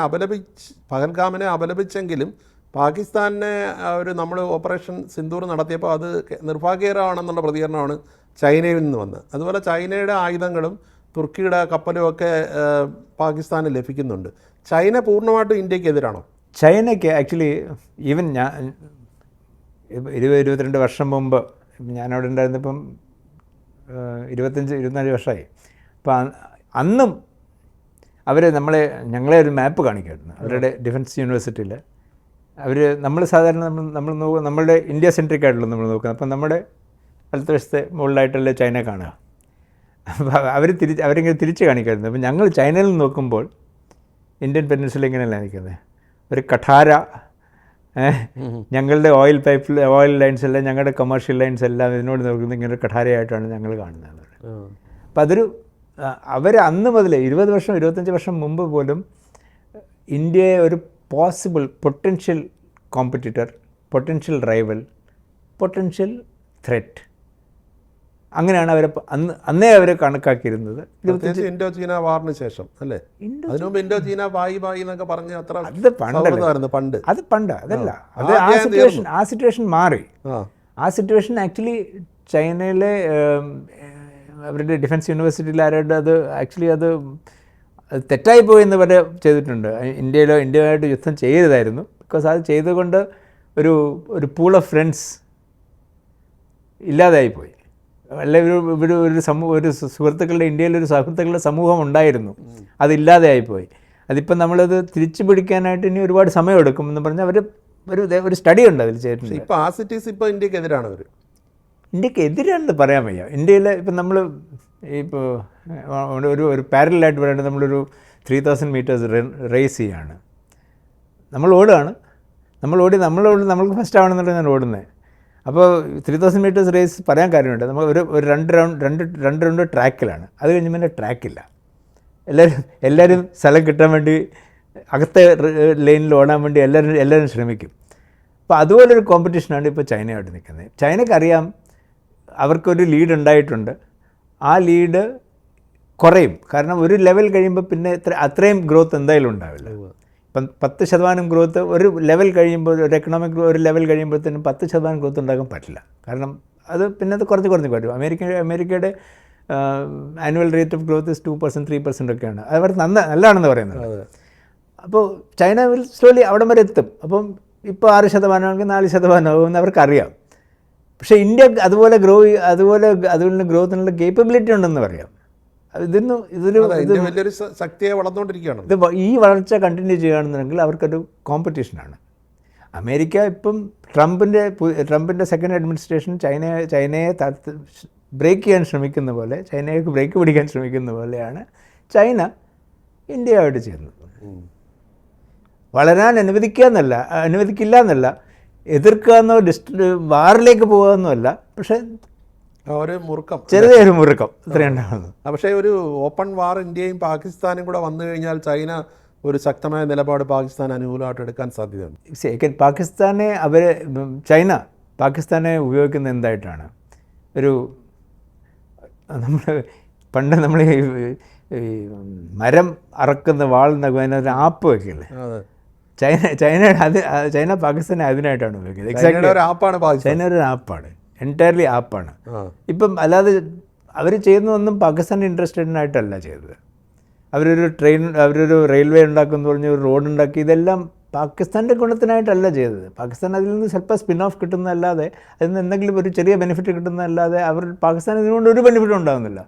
പഹൽഗാമിനെ അപലപിച്ചെങ്കിലും പാകിസ്ഥാനെ നമ്മൾ ഓപ്പറേഷൻ സിന്ദൂർ നടത്തിയപ്പോൾ അത് നിർഭാഗ്യകരമാണെന്നുള്ള പ്രതികരണമാണ് ചൈനയിൽ നിന്ന് വന്നത്. അതുപോലെ ചൈനയുടെ ആയുധങ്ങളും തുർക്കിയുടെ കപ്പലും ഒക്കെ പാകിസ്ഥാന് ലഭിക്കുന്നുണ്ട്. ചൈന പൂർണ്ണമായിട്ടും ഇന്ത്യക്ക് എതിരാണോ? ചൈനയ്ക്ക് ആക്ച്വലി ഈവൻ ഞാൻ 20-22 വർഷം മുമ്പ് ഞാനവിടെ ഉണ്ടായിരുന്നപ്പം 25-24 വർഷമായി. അപ്പോൾ അന്നും അവർ ഞങ്ങളെ ഒരു മാപ്പ് കാണിക്കുമായിരുന്നു അവരുടെ ഡിഫൻസ് യൂണിവേഴ്സിറ്റിയിൽ. നമ്മൾ സാധാരണ നമ്മളുടെ ഇന്ത്യ സെൻട്രിക് ആയിട്ടുള്ള നമ്മൾ നോക്കുന്നത്. അപ്പം നമ്മുടെ വലത്ത് വശത്തെ മുകളിലായിട്ടല്ലേ ചൈന കാണുക. അപ്പോൾ അവരിങ്ങനെ തിരിച്ച് കാണിക്കായിരുന്നു. അപ്പം ഞങ്ങൾ ചൈനയിൽ നിന്ന് നോക്കുമ്പോൾ ഇന്ത്യൻ പെനിൻസുല ഇങ്ങനെയല്ല നിൽക്കുന്നത്. ഒരു കഠാര, ഞങ്ങളുടെ ഓയിൽ ലൈൻസ് എല്ലാം, ഞങ്ങളുടെ കമേഴ്ഷ്യൽ ലൈൻസ് എല്ലാം ഇതിനോട് നോക്കുന്നത് ഇങ്ങനെ ഒരു കഠാരയായിട്ടാണ് ഞങ്ങൾ കാണുന്നത്. അപ്പം അവർ അന്ന് മുതൽ 20 വർഷം 25 വർഷം മുമ്പ് പോലും ഇന്ത്യയെ ഒരു potential competitor, potential rival, potential threat, അങ്ങനെയാണ് അന്നേ അവർ കണക്കാക്കിയിരുന്നത്. ഇൻഡോ ചീന വാറിന് ശേഷം അല്ലേ? അതിനു മുമ്പ് ഇൻഡോ ചീന വായി എന്നൊക്കെ പറഞ്ഞ അത്ര പണ്ട് അതല്ല. ആ സിറ്റുവേഷൻ മാറി. ആ സിറ്റുവേഷൻ ആക്ച്വലി ചൈനയിലെ അവരുടെ ഡിഫൻസ് യൂണിവേഴ്സിറ്റിയിൽ ആരായിട്ട് അത് തെറ്റായി പോയി എന്ന് വരെ ചെയ്തിട്ടുണ്ട്. ഇന്ത്യയുമായിട്ട് യുദ്ധം ചെയ്തതായിരുന്നു. ബിക്കോസ് അത് ചെയ്തുകൊണ്ട് ഒരു പൂൾ ഓഫ് ഫ്രണ്ട്സ് ഇല്ലാതായിപ്പോയി. അല്ലെ ഒരു സമൂഹം, ഒരു സുഹൃത്തുക്കളുടെ, ഇന്ത്യയിൽ ഒരു സുഹൃത്തുക്കളുടെ സമൂഹം ഉണ്ടായിരുന്നു, അതില്ലാതെയായിപ്പോയി. അതിപ്പം നമ്മളത് തിരിച്ചു പിടിക്കാനായിട്ട് ഇനി ഒരുപാട് സമയമെടുക്കും എന്ന് പറഞ്ഞാൽ അവർ ഒരു സ്റ്റഡി ഉണ്ട് അതിൽ ചെയ്തിട്ടുണ്ട്. ഇപ്പോൾ ആസിറ്റീസ് ഇപ്പോൾ ഇന്ത്യക്കെതിരാണ് അവർ. ഇന്ത്യക്ക് എതിരാണെന്ന് പറയാൻ വയ്യ. ഇന്ത്യയിൽ ഇപ്പം നമ്മൾ ഇപ്പോൾ ഒരു പാരലായിട്ട് പറയുന്നത് നമ്മളൊരു 3000 മീറ്റേഴ്സ് റേസ് ചെയ്യാണ്. നമ്മൾ ഓടുകയാണ്, നമ്മൾക്ക് ഫസ്റ്റ് ആവണമെന്നുണ്ടെങ്കിൽ ഞാൻ ഓടുന്നത്. അപ്പോൾ 3000 മീറ്റേഴ്സ് റേസ് പറയാൻ കാര്യമുണ്ട്. നമ്മൾ ഒരു രണ്ട് റൗണ്ട് ട്രാക്കിലാണ്. അത് കഴിഞ്ഞ് പിന്നെ ട്രാക്കില്ല. എല്ലാവരും സ്ഥലം കിട്ടാൻ വേണ്ടി അകത്തെ ലൈനിൽ ഓടാൻ വേണ്ടി എല്ലാവരും ശ്രമിക്കും. അപ്പോൾ അതുപോലൊരു കോമ്പറ്റീഷനാണ് ഇപ്പോൾ ചൈനയായിട്ട് നിൽക്കുന്നത്. ചൈനക്കറിയാം അവർക്കൊരു ലീഡ് ഉണ്ടായിട്ടുണ്ട്, ആ ലീഡ് കുറയും. കാരണം ഒരു ലെവൽ കഴിയുമ്പോൾ പിന്നെ അത്രയും ഗ്രോത്ത് എന്തായാലും ഉണ്ടാവില്ല. ഇപ്പം 10% ഗ്രോത്ത് ഒരു ലെവൽ കഴിയുമ്പോൾ, ഒരു എക്കണോമിക് ഒരു ലെവൽ കഴിയുമ്പോഴത്തേനും 10% ഗ്രോത്ത് ഉണ്ടാക്കാൻ പറ്റില്ല. കാരണം അത് പിന്നെ അത് കുറച്ച് വരും. അമേരിക്കയുടെ ആനുവൽ റേറ്റ് ഓഫ് ഗ്രോത്ത് 2%, 3% ഒക്കെയാണ്. അത് അവർ നല്ലതാണെന്ന് പറയുന്നത്. അപ്പോൾ ചൈന വിൽ സ്ലോലി അവിടം വരെ എത്തും. അപ്പം ഇപ്പോൾ 6% 4% ആകുമെന്ന് അവർക്കറിയാം. പക്ഷേ ഇന്ത്യ അതുപോലെ അതുപോലെ ഗ്രോത്തിനുള്ള കേപ്പബിലിറ്റി ഉണ്ടെന്ന് പറയാം. ഇതൊരു വലിയൊരു ശക്തിയെ വളർന്നുകൊണ്ടിരിക്കുകയാണ്. ഇത് ഈ വളർച്ച കണ്ടിന്യൂ ചെയ്യുകയാണെന്നുണ്ടെങ്കിൽ അവർക്കൊരു കോമ്പറ്റീഷനാണ്. അമേരിക്ക ഇപ്പം ട്രംപിൻ്റെ സെക്കൻഡ് അഡ്മിനിസ്ട്രേഷൻ ചൈനയെ ബ്രേക്ക് ചെയ്യാൻ ശ്രമിക്കുന്ന പോലെ, ചൈനയ്ക്ക് ബ്രേക്ക് പിടിക്കാൻ ശ്രമിക്കുന്ന പോലെയാണ് ചൈന ഇന്ത്യയായിട്ട് ചെയ്യുന്നത്. വളരാൻ അനുവദിക്കില്ല എന്നല്ല, എതിർക്കുക എന്നോ വാറിലേക്ക് പോകുക എന്നല്ല, പക്ഷേ ഒരു മുറുക്കം, ചെറിയൊരു മുറുക്കം ഇത്രയുണ്ടാകുന്നു. പക്ഷേ ഒരു ഓപ്പൺ വാർ ഇന്ത്യയും പാകിസ്ഥാനും കൂടെ വന്നു കഴിഞ്ഞാൽ ചൈന ഒരു ശക്തമായ നിലപാട് പാകിസ്ഥാൻ അനുകൂലമായിട്ട് എടുക്കാൻ സാധ്യതയുണ്ട്. ചൈന പാകിസ്ഥാനെ ഉപയോഗിക്കുന്ന എന്തായിട്ടാണ്? പണ്ട് നമ്മൾ ഈ മരം അറക്കുന്ന വാൾ എന്നൊരു ആപ്പ് വയ്ക്കില്ലേ, ചൈന പാകിസ്ഥാനെ അതിനായിട്ടാണ് ഉപയോഗിക്കുന്നത്. ചൈന ഒരു ആപ്പാണ്, എൻറ്റയർലി ആപ്പാണ്. ഇപ്പം അല്ലാതെ അവർ ചെയ്യുന്നതൊന്നും പാകിസ്ഥാൻ ഇൻട്രസ്റ്റഡിനായിട്ടല്ല ചെയ്തത്. അവരൊരു റെയിൽവേ ഉണ്ടാക്കുമെന്ന് പറഞ്ഞ് ഒരു റോഡ് ഉണ്ടാക്കി, ഇതെല്ലാം പാകിസ്ഥാൻ്റെ ഗുണത്തിനായിട്ടല്ല ചെയ്തത്. പാകിസ്ഥാൻ അതിൽ നിന്ന് സ്വല്പം സ്പിൻ ഓഫ് കിട്ടുന്നതല്ലാതെ, അതിൽ നിന്ന് എന്തെങ്കിലും ഒരു ചെറിയ ബെനിഫിറ്റ് കിട്ടുന്നതല്ലാതെ പാകിസ്ഥാൻ ഇതിനുകൊണ്ട് ഒരു ബെനിഫിറ്റും ഉണ്ടാകുന്നില്ല.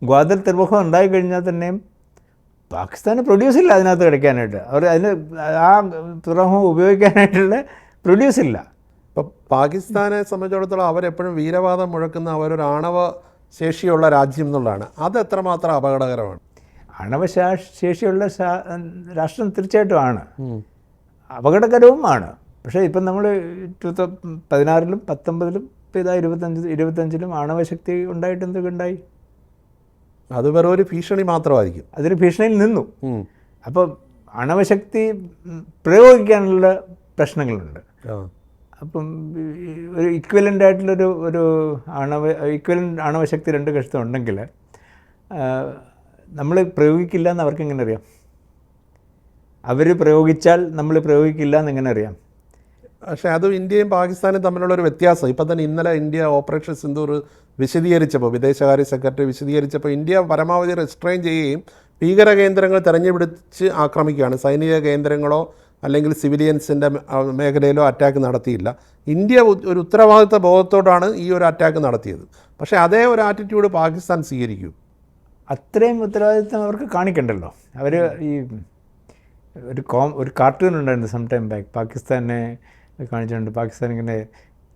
ഗ്വാദർ തുറമുഖം ഉണ്ടായി കഴിഞ്ഞാൽ തന്നെയും പാകിസ്ഥാന് പ്രൊഡ്യൂസ് ഇല്ല അതിനകത്ത് കിടക്കാനായിട്ട്. അതിന് ആ തുറമുഖം ഉപയോഗിക്കാനായിട്ടുള്ള പ്രൊഡ്യൂസ് ഇല്ല. ഇപ്പം പാകിസ്ഥാനെ സംബന്ധിച്ചിടത്തോളം അവരെപ്പോഴും വീരവാദം മുഴക്കുന്ന അവരൊരു ആണവ ശേഷിയുള്ള രാജ്യം എന്നുള്ളതാണ്. അത് എത്രമാത്രം അപകടകരമാണ്? ആണവ ശേഷിയുള്ള രാഷ്ട്രം തീർച്ചയായിട്ടും ആണ്, അപകടകരവുമാണ്. പക്ഷേ ഇപ്പം നമ്മൾ 2016-ലും 2019-ലും ഇപ്പോൾ ഇതാ 2025-ലും ആണവശക്തി ഉണ്ടായിട്ട് എന്തൊക്കെ ഉണ്ടായി? അത് വെറും ഒരു ഭീഷണി മാത്രമായിരിക്കും. അതൊരു ഭീഷണിയിൽ നിന്നു. അപ്പം ആണവശക്തി പ്രയോഗിക്കാനുള്ള പ്രശ്നങ്ങളുണ്ട്. അപ്പം ഒരു ഇക്വലൻ്റ് ആയിട്ടുള്ളൊരു ആണവശക്തി രണ്ട് കക്ഷത്തും ഉണ്ടെങ്കിൽ നമ്മൾ പ്രയോഗിക്കില്ല എന്ന് അവർക്ക് എങ്ങനെ അറിയാം? അവർ പ്രയോഗിച്ചാൽ നമ്മൾ പ്രയോഗിക്കില്ല എന്നെങ്ങനെ അറിയാം? പക്ഷേ അതും ഇന്ത്യയും പാകിസ്ഥാനും തമ്മിലുള്ളൊരു വ്യത്യാസം. ഇപ്പം തന്നെ ഇന്നലെ ഇന്ത്യ ഓപ്പറേഷൻ സിന്ദൂർ വിശദീകരിച്ചപ്പോൾ, വിദേശകാര്യ സെക്രട്ടറി വിശദീകരിച്ചപ്പോൾ, ഇന്ത്യ പരമാവധി റെസ്ട്രെയിൻ ചെയ്യുകയും ഭീകര കേന്ദ്രങ്ങൾ തെരഞ്ഞുപിടിച്ച് ആക്രമിക്കുകയാണ്. സൈനിക കേന്ദ്രങ്ങളോ അല്ലെങ്കിൽ സിവിലിയൻസിൻ്റെ മേഖലയിലോ അറ്റാക്ക് നടത്തിയില്ല. ഇന്ത്യ ഒരു ഉത്തരവാദിത്ത ബോധത്തോടാണ് ഈ ഒരു അറ്റാക്ക് നടത്തിയത്. പക്ഷേ അതേ ഒരു ആറ്റിറ്റ്യൂഡ് പാകിസ്ഥാൻ സ്വീകരിക്കും. അത്രയും ഉത്തരവാദിത്തം അവർക്ക് കാണിക്കണ്ടല്ലോ. അവർ ഈ ഒരു കാർട്ടൂൺ ഉണ്ടായിരുന്നു സം ടൈം ബാക്ക്, പാകിസ്ഥാനെ കാണിച്ചിട്ടുണ്ട്.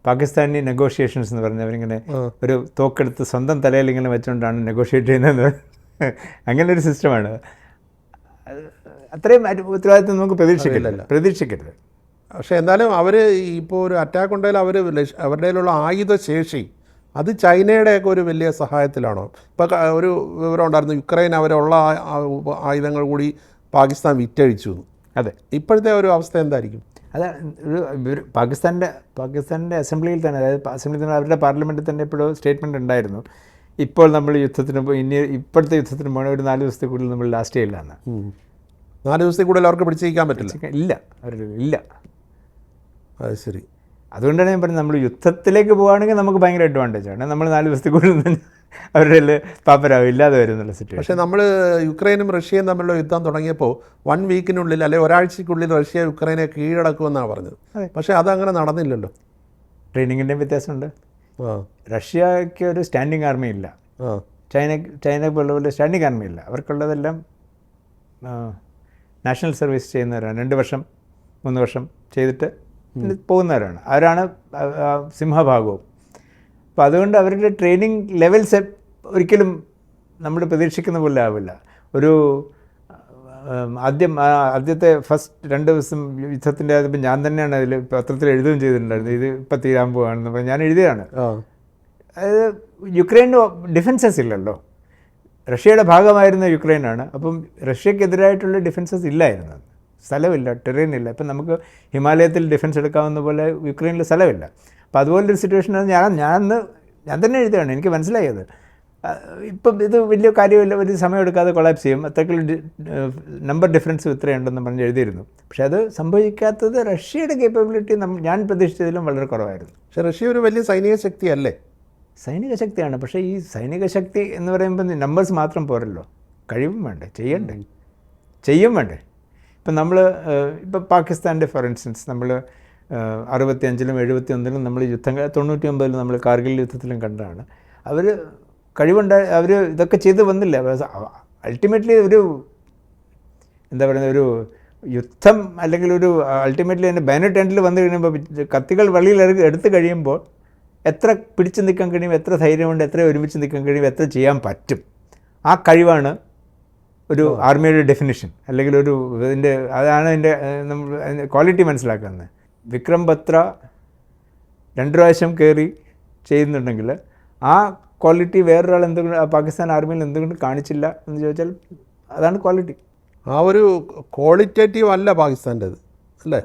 പാകിസ്ഥാനി നെഗോഷിയേഷൻസ് എന്ന് പറഞ്ഞാൽ അവരിങ്ങനെ ഒരു തോക്കെടുത്ത് സ്വന്തം തലയിൽ ഇങ്ങനെ വെച്ചുകൊണ്ടാണ് നെഗോഷിയേറ്റ് ചെയ്യുന്നത്. അങ്ങനെ ഒരു സിസ്റ്റമാണ്. അത്രയും ഉത്തരവാദിത്വം നമുക്ക് പ്രതീക്ഷിക്കരുത്. പക്ഷേ എന്നാലും അവർ ഇപ്പോൾ ഒരു അറ്റാക്ക് ഉണ്ടെങ്കിൽ അവരുടെ ആയുധ ശേഷി അത് ചൈനയുടെയൊക്കെ ഒരു വലിയ സഹായത്തിലാണോ? ഇപ്പോൾ ഒരു വിവരം ഉണ്ടായിരുന്നു, യുക്രൈൻ അവരുള്ള ആയുധങ്ങൾ കൂടി പാകിസ്ഥാൻ വിറ്റഴിച്ചു. അതെ, ഇപ്പോഴത്തെ ഒരു അവസ്ഥ എന്തായിരിക്കും? അത് പാകിസ്ഥാൻ്റെ അസംബ്ലിയിൽ തന്നെ, അതായത് അവരുടെ പാർലമെൻറ്റിൽ തന്നെ ഇപ്പോഴും സ്റ്റേറ്റ്മെൻറ്റ് ഉണ്ടായിരുന്നു, ഇപ്പോൾ നമ്മൾ ഇപ്പോഴത്തെ യുദ്ധത്തിന് പോകണ ഒരു 4 ദിവസത്തെ കൂടുതൽ നമ്മൾ ലാസ്റ്റ് ചെയ്യില്ല എന്ന്. 4 ദിവസത്തിൽ കൂടുതൽ അവർക്ക് പിടിച്ചിരിക്കാൻ പറ്റില്ല. ഇല്ല. അത് ശരി. അതുകൊണ്ടാണ് ഞാൻ പറഞ്ഞത്, നമ്മൾ യുദ്ധത്തിലേക്ക് പോവുകയാണെങ്കിൽ നമുക്ക് ഭയങ്കര അഡ്വാൻറ്റേജ് ആണ്. നമ്മൾ 4 ദിവസത്തിൽ കൂടുതൽ അവരുടെ പാപ്പരാവും, ഇല്ലാതെ വരുന്നുള്ള സിറ്റുവേഷൻ. പക്ഷേ നമ്മൾ യുക്രൈനും റഷ്യയും തമ്മിലുള്ള യുദ്ധം തുടങ്ങിയപ്പോൾ 1 വീക്കിനുള്ളിൽ അല്ലെങ്കിൽ ഒരാഴ്ചയ്ക്കുള്ളിൽ റഷ്യ യുക്രൈനെ കീഴടക്കുമെന്നാണ് പറഞ്ഞത്. പക്ഷേ അതങ്ങനെ നടന്നില്ലല്ലോ. ട്രെയിനിങ്ങിൻ്റെയും വ്യത്യാസമുണ്ട്. ആ റഷ്യക്ക് ഒരു സ്റ്റാൻഡിങ് ആർമി ഇല്ല, ആ ചൈന പോലെ സ്റ്റാൻഡിങ് ആർമി ഇല്ല. അവർക്കുള്ളതെല്ലാം നാഷണൽ സർവീസ് ചെയ്യുന്നവരാണ്. 2 വർഷം 3 വർഷം ചെയ്തിട്ട് പോകുന്നവരാണ്. അവരാണ് സിംഹഭാഗവും. അപ്പോൾ അതുകൊണ്ട് അവരുടെ ട്രെയിനിങ് ലെവൽസ് ഒരിക്കലും നമ്മൾ പ്രതീക്ഷിക്കുന്ന പോലെ ആവില്ല. ഒരു ആദ്യത്തെ ഫസ്റ്റ് 2 ദിവസം യുദ്ധത്തിൻ്റെ അതിപ്പോൾ ഞാൻ തന്നെയാണ് അതിൽ പത്രത്തിൽ എഴുതുകയും ചെയ്തിട്ടുണ്ടായിരുന്നു. ഇത് ഇപ്പം തീരാൻ പോവാണെന്ന് പറഞ്ഞാൽ ഞാൻ എഴുതിയതാണ്. അതായത് യുക്രൈന് ഡിഫൻസസ് ഇല്ലല്ലോ, റഷ്യയുടെ ഭാഗമായിരുന്ന യുക്രൈനാണ്. അപ്പം റഷ്യക്കെതിരായിട്ടുള്ള ഡിഫൻസസ് ഇല്ലായിരുന്നു, സ്ഥലമില്ല, ടെറൈൻ ഇല്ല. ഇപ്പം നമുക്ക് ഹിമാലയത്തിൽ ഡിഫൻസ് എടുക്കാവുന്ന പോലെ യുക്രൈനിൽ സ്ഥലമില്ല. അപ്പോൾ അതുപോലൊരു സിറ്റുവേഷനാണ് ഞാൻ തന്നെ എഴുതുകയാണ്. എനിക്ക് മനസ്സിലായത് ഇപ്പം ഇത് വലിയ കാര്യമില്ല, ഒരു സമയം എടുക്കാതെ കൊളാപ്സ് ചെയ്യും, അത്രയ്ക്കുള്ള നമ്പർ ഡിഫറൻസ് ഇത്രയുണ്ടെന്ന് പറഞ്ഞ് എഴുതിയിരുന്നു. പക്ഷേ അത് സംഭവിക്കാത്തത് റഷ്യയുടെ കേപ്പബിലിറ്റി ഞാൻ പ്രതീക്ഷിച്ചതിലും വളരെ കുറവായിരുന്നു. പക്ഷേ റഷ്യ ഒരു വലിയ സൈനിക ശക്തിയല്ലേ? സൈനിക ശക്തിയാണ്. പക്ഷേ ഈ സൈനിക ശക്തി എന്ന് പറയുമ്പോൾ നമ്പേഴ്സ് മാത്രം പോരല്ലോ, കഴിവും വേണ്ടേ, ചെയ്യും വേണ്ടേ. ഇപ്പം നമ്മൾ ഇപ്പം പാകിസ്ഥാൻ്റെ ഫോർ ഇൻസ്റ്റൻസ് നമ്മൾ 65-ലും 71-ലും നമ്മൾ യുദ്ധം 99-ലും നമ്മൾ കാർഗിൽ യുദ്ധത്തിലും കണ്ടതാണ്. അവർ കഴിവുണ്ടായി, അവർ ഇതൊക്കെ ചെയ്ത് വന്നില്ല. അൾട്ടിമേറ്റ്ലി ഒരു എന്താ പറയുന്നത്, ഒരു യുദ്ധം അല്ലെങ്കിൽ ഒരു അൾട്ടിമേറ്റ്ലി അതിൻ്റെ ബാനറ്റ് എൻഡിൽ വന്നു കഴിയുമ്പോൾ കത്തികൾ വെളിയിൽ എടുത്തു കഴിയുമ്പോൾ എത്ര പിടിച്ചു നിൽക്കാൻ കഴിയും, എത്ര ധൈര്യമുണ്ട്, എത്ര ഒരുമിച്ച് നിൽക്കാൻ കഴിയും, എത്ര ചെയ്യാൻ പറ്റും, ആ കഴിവാണ് ഒരു ആർമിയുടെ ഡെഫിനിഷൻ. അല്ലെങ്കിൽ ഒരു അതാണ് അതിൻ്റെ നമ്മൾ ക്വാളിറ്റി മനസ്സിലാക്കുന്നത്. വിക്രം ബത്ര 2 പ്രാവശ്യം കയറി ചെയ്യുന്നുണ്ടെങ്കിൽ ആ ക്വാളിറ്റി വേറൊരാൾ എന്തുകൊണ്ട് പാകിസ്ഥാൻ ആർമിയിൽ എന്തുകൊണ്ട് കാണിച്ചില്ല എന്ന് ചോദിച്ചാൽ അതാണ് ക്വാളിറ്റി. ആ ഒരു ക്വാളിറ്റേറ്റീവ് അല്ല പാകിസ്ഥാൻ്റെത് അല്ലേ?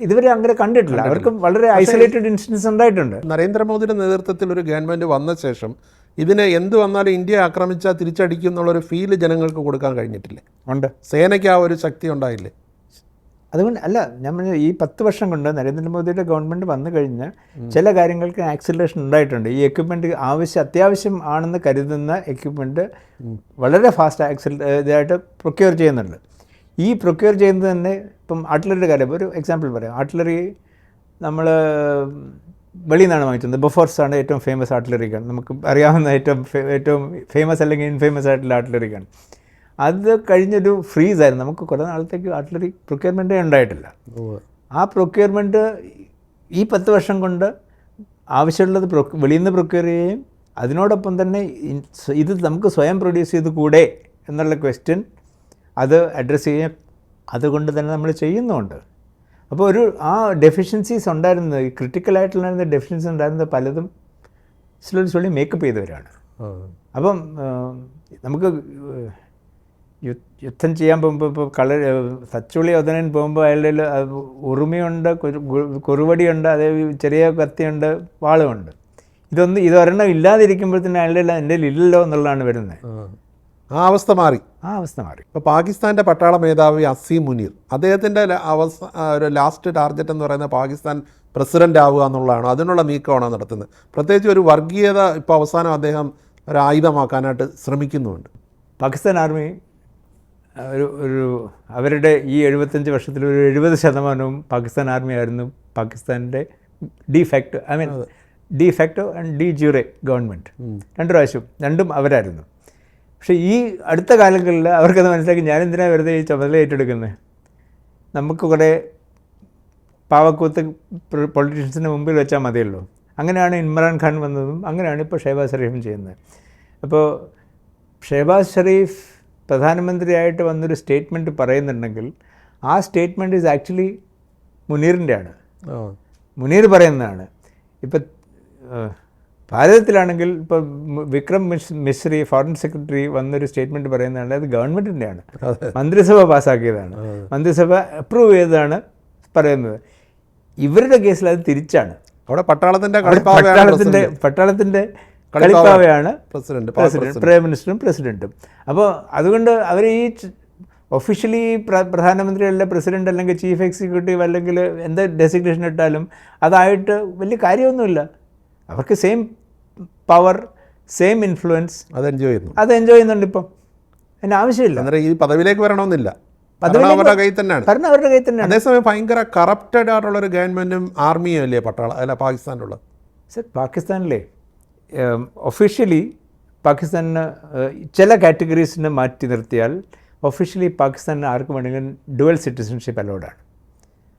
ഇതുവരെ അങ്ങനെ കണ്ടിട്ടില്ല. അവർക്ക് വളരെ ഐസൊലേറ്റഡ് ഇൻസിഡൻസ് ഉണ്ടായിട്ടുണ്ട്. നരേന്ദ്രമോദിയുടെ നേതൃത്വത്തിൽ ഒരു ഗവൺമെൻറ് വന്ന ശേഷം ഇതിനെ എന്ത് വന്നാലും ഇന്ത്യ ആക്രമിച്ചാൽ തിരിച്ചടിക്കും എന്നുള്ളൊരു ഫീല് ജനങ്ങൾക്ക് കൊടുക്കാൻ കഴിഞ്ഞിട്ടില്ലേ? ഉണ്ട്. സേനയ്ക്ക് ആ ഒരു ശക്തി ഉണ്ടായില്ലേ? അതുകൊണ്ട് അല്ല, ഞാൻ പറഞ്ഞ ഈ 10 വർഷം കൊണ്ട് നരേന്ദ്രമോദിയുടെ ഗവൺമെൻറ് വന്നു കഴിഞ്ഞാൽ ചില കാര്യങ്ങൾക്ക് ആക്സിലറേഷൻ ഉണ്ടായിട്ടുണ്ട്. ഈ എക്യുപ്മെൻറ്റ് അത്യാവശ്യം ആണെന്ന് കരുതുന്ന എക്യുപ്മെൻറ്റ് വളരെ ഫാസ്റ്റ് ഇതായിട്ട് പ്രൊക്യൂർ ചെയ്യുന്നുണ്ട്. ഈ പ്രൊക്യൂർ ചെയ്യുന്നത് തന്നെ ഇപ്പം ആർട്ടിലറിയുടെ കാര്യം ഒരു എക്സാമ്പിൾ പറയാം. ആർട്ടിലറി നമ്മൾ വെളിയിൽ നിന്നാണ് വാങ്ങിച്ചത്. ബൊഫോർസ് ആണ് ഏറ്റവും ഫേമസ് ആർട്ടിലറി ഗൺ, നമുക്ക് അറിയാവുന്ന ഏറ്റവും ഫേമസ് അല്ലെങ്കിൽ ഇൻഫേമസ് ആയിട്ടുള്ള ആർട്ടിലറി ഗൺ. അത് കഴിഞ്ഞൊരു ഫ്രീസായിരുന്നു. നമുക്ക് കുറേ നാളത്തേക്ക് ആർട്ടിലറി പ്രൊക്യൂർമെൻറ്റേ ഉണ്ടായിട്ടില്ല. ആ പ്രൊക്യൂർമെൻറ്റ് ഈ 10 വർഷം കൊണ്ട് ആവശ്യമുള്ളത് വെളിയിൽ നിന്ന് പ്രൊക്യൂർ ചെയ്യുകയും അതിനോടൊപ്പം തന്നെ ഇത് നമുക്ക് സ്വയം പ്രൊഡ്യൂസ് ചെയ്ത് കൂടെ എന്നുള്ള ക്വസ്റ്റ്യൻ അത് അഡ്രസ്സ് ചെയ്യാൻ അതുകൊണ്ട് തന്നെ നമ്മൾ ചെയ്യുന്നുമുണ്ട്. അപ്പോൾ ഒരു ആ ഡെഫിഷ്യൻസീസ് ഉണ്ടായിരുന്നത്, ഈ ക്രിട്ടിക്കലായിട്ടുള്ള ഡെഫിഷ്യൻസി ഉണ്ടായിരുന്നത് പലതും സ്ലോലി മേക്കപ്പ് ചെയ്തവരാണ്. അപ്പം നമുക്ക് യുദ്ധം ചെയ്യാൻ പോകുമ്പോൾ ഇപ്പോൾ സച്ചുളി ഒതനൻ പോകുമ്പോൾ അയാളുടെ ഉറുമിയുണ്ട്, കുറുവടിയുണ്ട്, അതേ ചെറിയ കത്തിയുണ്ട്, വാളുമുണ്ട്. ഇതൊരെണ്ണം ഇല്ലാതിരിക്കുമ്പോഴത്തേനും അയാളുടെ എൻ്റെ ഇല്ലല്ലോ എന്നുള്ളതാണ് വരുന്നത്. ആ അവസ്ഥ മാറി. ഇപ്പോൾ പാകിസ്ഥാൻ്റെ പട്ടാള മേധാവി അസീം മുനീർ, അദ്ദേഹത്തിൻ്റെ ഒരു ലാസ്റ്റ് ടാർഗറ്റ് എന്ന് പറയുന്നത് പാകിസ്ഥാൻ പ്രസിഡൻ്റ് ആവുക എന്നുള്ളതാണ്. അതിനുള്ള നീക്കമാണ് നടത്തുന്നത്. പ്രത്യേകിച്ച് ഒരു വർഗീയത ഇപ്പോൾ അവസാനം അദ്ദേഹം ഒരു ആയുധമാക്കാനായിട്ട് ശ്രമിക്കുന്നുമുണ്ട്. പാകിസ്ഥാൻ ആർമി അവരുടെ ഈ 75 വർഷത്തിൽ ഒരു 70% പാകിസ്ഥാൻ ആർമി ആയിരുന്നു പാകിസ്ഥാൻ്റെ de facto and de jure government. 2 പ്രാവശ്യം രണ്ടും അവരായിരുന്നു. പക്ഷേ ഈ അടുത്ത കാലങ്ങളിൽ അവർക്കത് മനസ്സിലാക്കി, ഞാനെന്തിനാണ് വെറുതെ ഈ ചുമതല ഏറ്റെടുക്കുന്നത്, നമുക്ക് കുറേ പാവക്കൂത്ത് പൊളിറ്റീഷ്യൻസിന് മുമ്പിൽ വെച്ചാൽ മതിയല്ലോ. അങ്ങനെയാണ് ഇമ്രാൻഖാൻ വന്നതും അങ്ങനെയാണ് ഇപ്പോൾ ഷെഹബാസ് ഷെരീഫും ചെയ്യുന്നത്. അപ്പോൾ ഷെഹബാസ് ഷെരീഫ് പ്രധാനമന്ത്രിയായിട്ട് വന്നൊരു സ്റ്റേറ്റ്മെൻറ്റ് പറയുന്നുണ്ടെങ്കിൽ ആ സ്റ്റേറ്റ്മെൻറ്റ് ഈസ് ആക്ച്വലി മുനീറിൻ്റെയാണ്. മുനീർ പറയുന്നതാണ്. ഇപ്പം ഭാരതത്തിലാണെങ്കിൽ ഇപ്പോൾ വിക്രം മിശ്രി ഫോറിൻ സെക്രട്ടറി വന്നൊരു സ്റ്റേറ്റ്മെൻറ്റ് പറയുന്നതാണ്, അത് ഗവൺമെൻറ്റിൻ്റെയാണ്, മന്ത്രിസഭ പാസ്സാക്കിയതാണ്, മന്ത്രിസഭ അപ്രൂവ് ചെയ്തതാണ് പറയുന്നത്. ഇവരുടെ കേസിൽ അത് തിരിച്ചാണ്. അവിടെ പട്ടാളത്തിൻ്റെ കളിപ്പാവയാണ് പ്രസിഡന്റ്, പ്രൈം മിനിസ്റ്ററും പ്രസിഡൻറ്റും. അപ്പോൾ അതുകൊണ്ട് അവർ ഈ ഒഫീഷ്യലി പ്രധാനമന്ത്രി അല്ലെങ്കിൽ പ്രസിഡന്റ് അല്ലെങ്കിൽ ചീഫ് എക്സിക്യൂട്ടീവ് അല്ലെങ്കിൽ എന്ത് ഡെസിഗ്നേഷൻ ഇട്ടാലും അതായിട്ട് വലിയ കാര്യമൊന്നുമില്ല. അവർക്ക് സെയിം പവർ, സെയിം ഇൻഫ്ലുവൻസ് അത് എൻജോയ് ചെയ്യുന്നുണ്ട്. ഇപ്പം അതിന് ആവശ്യമില്ല. ഈ പദവിയിലേക്ക് വരണമെന്നില്ല, അവരുടെ കയ്യിൽ തന്നെയാണ്. അതേസമയം ഭയങ്കര കറപ്റ്റഡ് ആയിട്ടുള്ളൊരു ഗവൺമെൻറ്റും ആർമിയും അല്ലേ പാകിസ്ഥാനുള്ളത്. സർ പാകിസ്ഥാനിലെ ഒഫീഷ്യലി പാകിസ്ഥാനിന് ചില കാറ്റഗറീസിനെ മാറ്റി നിർത്തിയാൽ ഒഫീഷ്യലി പാകിസ്ഥാനിന് ആർക്കും വേണമെങ്കിലും ഡുവൽ സിറ്റിസൺഷിപ്പ് അലൗഡാണ്.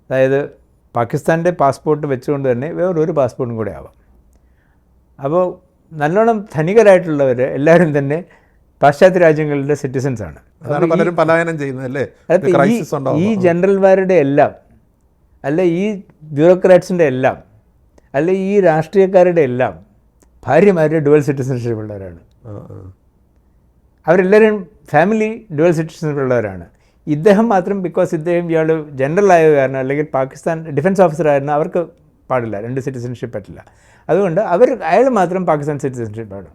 അതായത് പാകിസ്ഥാൻ്റെ പാസ്പോർട്ട് വെച്ചുകൊണ്ട് തന്നെ വേറൊരു പാസ്പോർട്ടും കൂടെ ആവാം. അപ്പോൾ നല്ലോണം ധനികരായിട്ടുള്ളവർ എല്ലാവരും തന്നെ പാശ്ചാത്യ രാജ്യങ്ങളുടെ സിറ്റിസൻസാണ്. അതാണ് പലരും പലായനം ചെയ്യുന്നതല്ലേ. ഈ ജനറൽമാരുടെ എല്ലാം, അല്ല ഈ ബ്യൂറോക്രാറ്റ്സിൻ്റെ എല്ലാം, അല്ല ഈ രാഷ്ട്രീയക്കാരുടെ എല്ലാം ഭാര്യമാരുടെ ഡുവൽ സിറ്റിസൺഷിപ്പ് ഉള്ളവരാണ്. അവരെല്ലാവരും ഫാമിലി ഡുവൽ സിറ്റിസൺഷിപ്പ് ഉള്ളവരാണ്. ഇദ്ദേഹം മാത്രം ബിക്കോസ് ഇയാൾ ജനറൽ ആയ കാരണം അല്ലെങ്കിൽ പാകിസ്ഥാൻ ഡിഫൻസ് ഓഫീസർ ആയിരുന്നു, അവർക്ക് പാടില്ല, 2 സിറ്റിസൺഷിപ്പ് പറ്റില്ല. അതുകൊണ്ട് അയാൾ മാത്രം പാകിസ്ഥാൻ സിറ്റിസൺഷിപ്പ് ആണ്,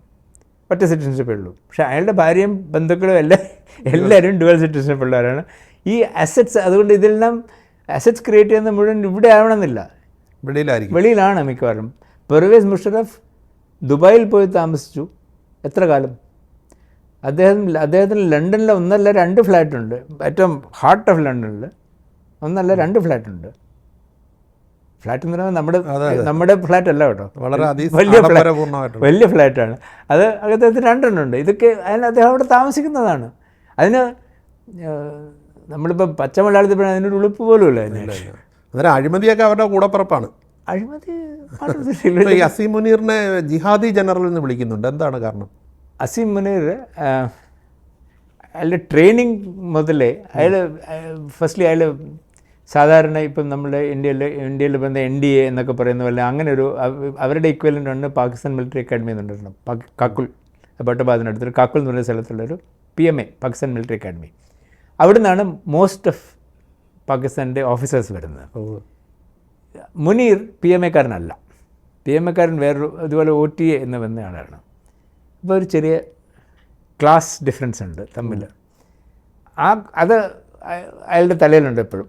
ഒറ്റ സിറ്റിസൺഷിപ്പേ ഉള്ളൂ. പക്ഷേ അയാളുടെ ഭാര്യയും ബന്ധുക്കളും എല്ലാവരും ഡുവൽ സിറ്റിസൺഷിപ്പ് ഉള്ളവരാണ്. ഈ അസറ്റ്സ്, അതുകൊണ്ട് ഇതെല്ലാം അസറ്റ്സ് ക്രിയേറ്റ് ചെയ്യുന്ന മുഴുവൻ ഇവിടെ ആവണമെന്നില്ല, വെളിയിലാണ് മിക്കവാറും. പെർവേസ് മുഷറഫ് ദുബായിൽ പോയി താമസിച്ചു എത്ര കാലം. അദ്ദേഹത്തിന് ലണ്ടനിൽ 1 അല്ല 2 ഫ്ലാറ്റുണ്ട്. ഏറ്റവും ഹാർട്ട് ഓഫ് ലണ്ടനിൽ 1 അല്ല 2 ഫ്ലാറ്റുണ്ട്. ഫ്ലാറ്റ് എന്ന് പറയുന്നത് നമ്മുടെ ഫ്ലാറ്റ് അല്ല കേട്ടോ, വലിയ ഫ്ലാറ്റാണ് അത്. അദ്ദേഹത്തിന് 2 ഉണ്ട്. ഇതൊക്കെ അദ്ദേഹം അവിടെ താമസിക്കുന്നതാണ്. അതിന് നമ്മളിപ്പോൾ പച്ച മലയാളത്തിൽ പറഞ്ഞാൽ അതിനൊരു ഉളുപ്പ് പോലും ഇല്ല. അന്നേരം അഴിമതിയൊക്കെ അവരുടെ കൂടപ്പിറപ്പാണ്. അഴിമതി ഈ അസീം മുനീറിനെ ജിഹാദി ജനറൽ എന്ന് വിളിക്കുന്നുണ്ട്, എന്താണ് കാരണം? അസീം മുനീർ അയാളുടെ ട്രെയിനിങ് മുതലേ ഫസ്റ്റ്ലി അയാൾ സാധാരണ ഇപ്പം നമ്മുടെ ഇന്ത്യയിൽ വന്ന NDA എന്നൊക്കെ പറയുന്ന പോലെ അങ്ങനെ ഒരു അവരുടെ ഇക്വലൻ്റ് ആണ് പാകിസ്ഥാൻ മിലിറ്ററി അക്കാഡമി എന്നുണ്ടായിരുന്നു. കാക്കുൽ, അബാട്ടബാദിനടുത്തൊരു കാക്കുൽ എന്ന് പറയുന്ന സ്ഥലത്തുള്ളൊരു PMA പാകിസ്ഥാൻ മിലിറ്ററി അക്കാഡമി. അവിടെ നിന്നാണ് മോസ്റ്റ് ഓഫ് പാകിസ്ഥാൻ്റെ ഓഫീസേഴ്സ് വരുന്നത്. മുനീർ PMA-കാരനല്ല. PMA-കാരൻ വേറൊരു ഇതുപോലെ OTA എന്ന് വന്ന ആളാണ്. അപ്പോൾ ഒരു ചെറിയ ക്ലാസ് ഡിഫറൻസ് ഉണ്ട് തമ്മിൽ. അത് അയാളുടെ തലയിലുണ്ട് എപ്പോഴും.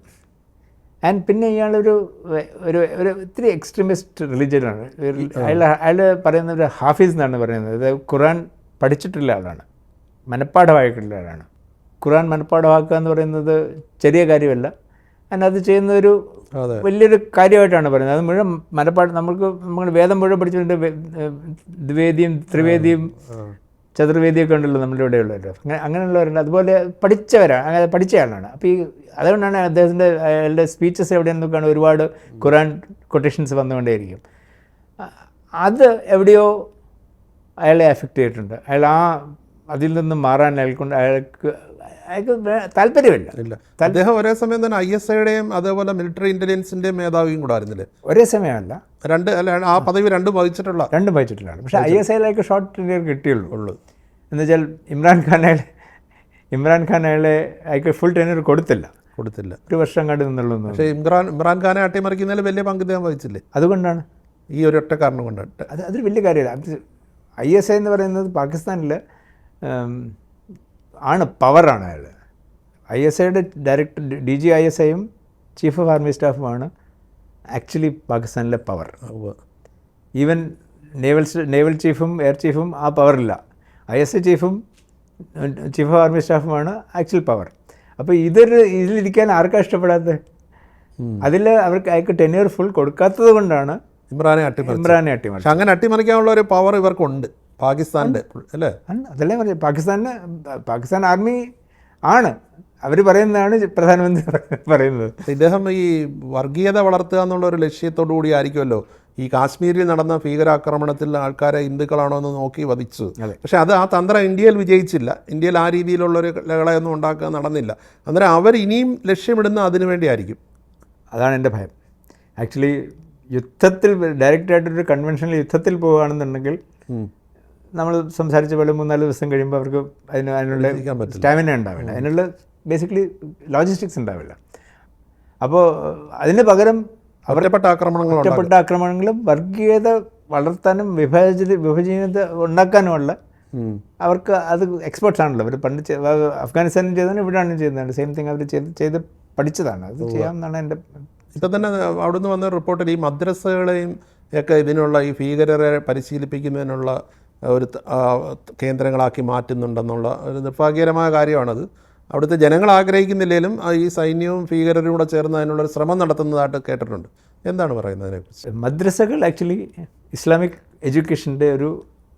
ആൻഡ് പിന്നെ ഇയാളൊരു ഒരു ഇത്തിരി എക്സ്ട്രീമിസ്റ്റ് റിലീജിയനാണ്. അയാൾ പറയുന്ന ഒരു ഹാഫീസ് എന്നാണ് പറയുന്നത്. അത് ഖുറാൻ പഠിച്ചിട്ടുള്ള ആളാണ്, മനഃപ്പാഠമായിട്ടുള്ള ആളാണ്. ഖുറാൻ മനഃപ്പാഠമാക്കുക എന്ന് പറയുന്നത് ചെറിയ കാര്യമല്ല. ആൻഡ് അത് ചെയ്യുന്നൊരു വലിയൊരു കാര്യമായിട്ടാണ് പറയുന്നത്. അത് മുഴുവൻ മനഃപ്പാഠം, നമ്മൾ വേദം മുഴുവൻ പഠിച്ചിട്ടുണ്ട്. ദ്വിവേദിയും ത്രിവേദിയും ചതുർവേദിയൊക്കെ ഉണ്ടല്ലോ നമ്മുടെ ഇവിടെയുള്ളവർ. അങ്ങനെയുള്ളവരുണ്ട്. അതുപോലെ അങ്ങനെ പഠിച്ച ആളാണ്. അപ്പോൾ അതുകൊണ്ടാണ് അദ്ദേഹത്തിൻ്റെ അയാളുടെ സ്പീച്ചസ് എവിടെയെന്നൊക്കെയാണ് ഒരുപാട് ഖുറാൻ കൊട്ടേഷൻസ് വന്നുകൊണ്ടേയിരിക്കും. അത് എവിടെയോ അയാളെ എഫക്റ്റ് ചെയ്തിട്ടുണ്ട്. അയാൾ അതിൽ നിന്നും മാറാൻ അയാൾക്ക് താല്പര്യമില്ല. അദ്ദേഹം ഒരേ സമയം തന്നെ ISIയുടെയും അതേപോലെ മിലിറ്ററി ഇൻ്റലിജൻസിൻ്റെയും മേധാവിയും കൂടെ ആയിരുന്നില്ലേ? ഒരേ സമയമല്ല, ആ പദവി രണ്ടും വഹിച്ചിട്ടുള്ളതാണ്. പക്ഷേ ISIയിലേക്ക് ഷോർട്ട് ടെന്യൂർ കിട്ടിയുള്ളൂ. എന്നുവെച്ചാൽ ഇമ്രാൻഖാൻ അയാൾക്ക് ഫുൾ ടെന്യൂർ കൊടുത്തില്ല. 1 വർഷം കണ്ടു നിന്നുള്ളൂ. പക്ഷേ ഇമ്രാൻഖാനെ അട്ടിമറിക്കുന്നതിൽ വലിയ പങ്ക് അദ്ദേഹം വഹിച്ചില്ലേ? അതുകൊണ്ടാണ്, ഈ ഒരൊറ്റ കാരണം കൊണ്ടാണ്. അതൊരു വലിയ കാര്യമല്ല. ISI എന്ന് പറയുന്നത് പാകിസ്ഥാനിൽ പവറാണ്. അയാൾ ISIയുടെ ഡയറക്ടർ DG ISIയും ചീഫ് ഓഫ് ആർമി സ്റ്റാഫുമാണ് ആക്ച്വലി പാകിസ്ഥാനിലെ പവർ. ഈവൻ നേവൽ ചീഫും എയർ ചീഫും ആ പവറില്ല. ISI ചീഫും ചീഫ് ഓഫ് ആർമി സ്റ്റാഫുമാണ് ആക്ച്വൽ പവർ. അപ്പോൾ ഇതിലിരിക്കാൻ ആർക്കാ ഇഷ്ടപ്പെടാത്തത്? അയാൾക്ക് ടെന്യൂർ ഫുൾ കൊടുക്കാത്തത് കൊണ്ടാണ് ഇമ്രാനെ അട്ടിമറിച്ചത്. അങ്ങനെ അട്ടിമറിക്കാനുള്ള ഒരു പവർ ഇവർക്കുണ്ട് പാകിസ്ഥാൻ്റെ, അല്ലേ? അതല്ലേ പറഞ്ഞത്. പാകിസ്ഥാൻ ആർമി ആണ് അവർ പറയുന്നതാണ് പ്രധാനമന്ത്രി പറയുന്നത്. ഇദ്ദേഹം ഈ വർഗീയത വളർത്തുക എന്നുള്ള ഒരു ലക്ഷ്യത്തോടു കൂടി ആയിരിക്കുമല്ലോ ഈ കാശ്മീരിൽ നടന്ന ഭീകരാക്രമണത്തിൽ ആൾക്കാരെ ഹിന്ദുക്കളാണോ എന്ന് നോക്കി വധിച്ചു. പക്ഷേ ആ തന്ത്രം ഇന്ത്യയിൽ വിജയിച്ചില്ല. ഇന്ത്യയിൽ ആ രീതിയിലുള്ളൊരു ലഹളയൊന്നും ഉണ്ടാക്കുക നടന്നില്ല. അന്നേരം അവർ ഇനിയും ലക്ഷ്യമിടുന്ന അതിനു വേണ്ടിയായിരിക്കും. അതാണ് എൻ്റെ ഭയം. ആക്ച്വലി യുദ്ധത്തിൽ ഡയറക്റ്റായിട്ടൊരു കൺവെൻഷണൽ യുദ്ധത്തിൽ പോവുകയാണെന്നുണ്ടെങ്കിൽ നമ്മൾ സംസാരിച്ച പോലെ 3-4 ദിവസം കഴിയുമ്പോൾ അവർക്ക് അതിനുള്ള സ്റ്റാമിന ഉണ്ടാവില്ല, അതിനുള്ള ബേസിക്കലി ലോജിസ്റ്റിക്സ് ഉണ്ടാവില്ല. അപ്പോൾ അതിന് പകരം ഒറ്റപ്പെട്ട ആക്രമണങ്ങളും വർഗീയത വളർത്താനും വിഭജനത ഉണ്ടാക്കാനുമുള്ള അവർക്ക് അത് എക്സ്പേർട്സ് ആണല്ലോ. അവർ പണ്ട് അഫ്ഗാനിസ്ഥാനിൽ ചെയ്തതാണ്, ഇവിടെയാണ് ചെയ്യുന്നത്. സെയിം തിങ് അവർ ചെയ്ത് പഠിച്ചതാണ്. അത് ചെയ്യാമെന്നാണ് എൻ്റെ. ഇപ്പം തന്നെ അവിടുന്ന് വന്ന റിപ്പോർട്ടിൽ ഈ മദ്രസകളെയും ഒക്കെ ഇതിനുള്ള ഈ ഭീകരരെ പരിശീലിപ്പിക്കുന്നതിനുള്ള ഒരു കേന്ദ്രങ്ങളാക്കി മാറ്റുന്നുണ്ടെന്നുള്ള ഒരു നിർഭാഗ്യകരമായ കാര്യമാണത്. അവിടുത്തെ ജനങ്ങൾ ആഗ്രഹിക്കുന്നില്ലെങ്കിലും ഈ സൈന്യവും ഭീകരരും കൂടെ ചേർന്ന് അതിനുള്ളൊരു ശ്രമം നടത്തുന്നതായിട്ട് കേട്ടിട്ടുണ്ട്. എന്താണ് പറയുന്നത് അതിനെക്കുറിച്ച്? മദ്രസകൾ ആക്ച്വലി ഇസ്ലാമിക് എഡ്യൂക്കേഷൻ്റെ ഒരു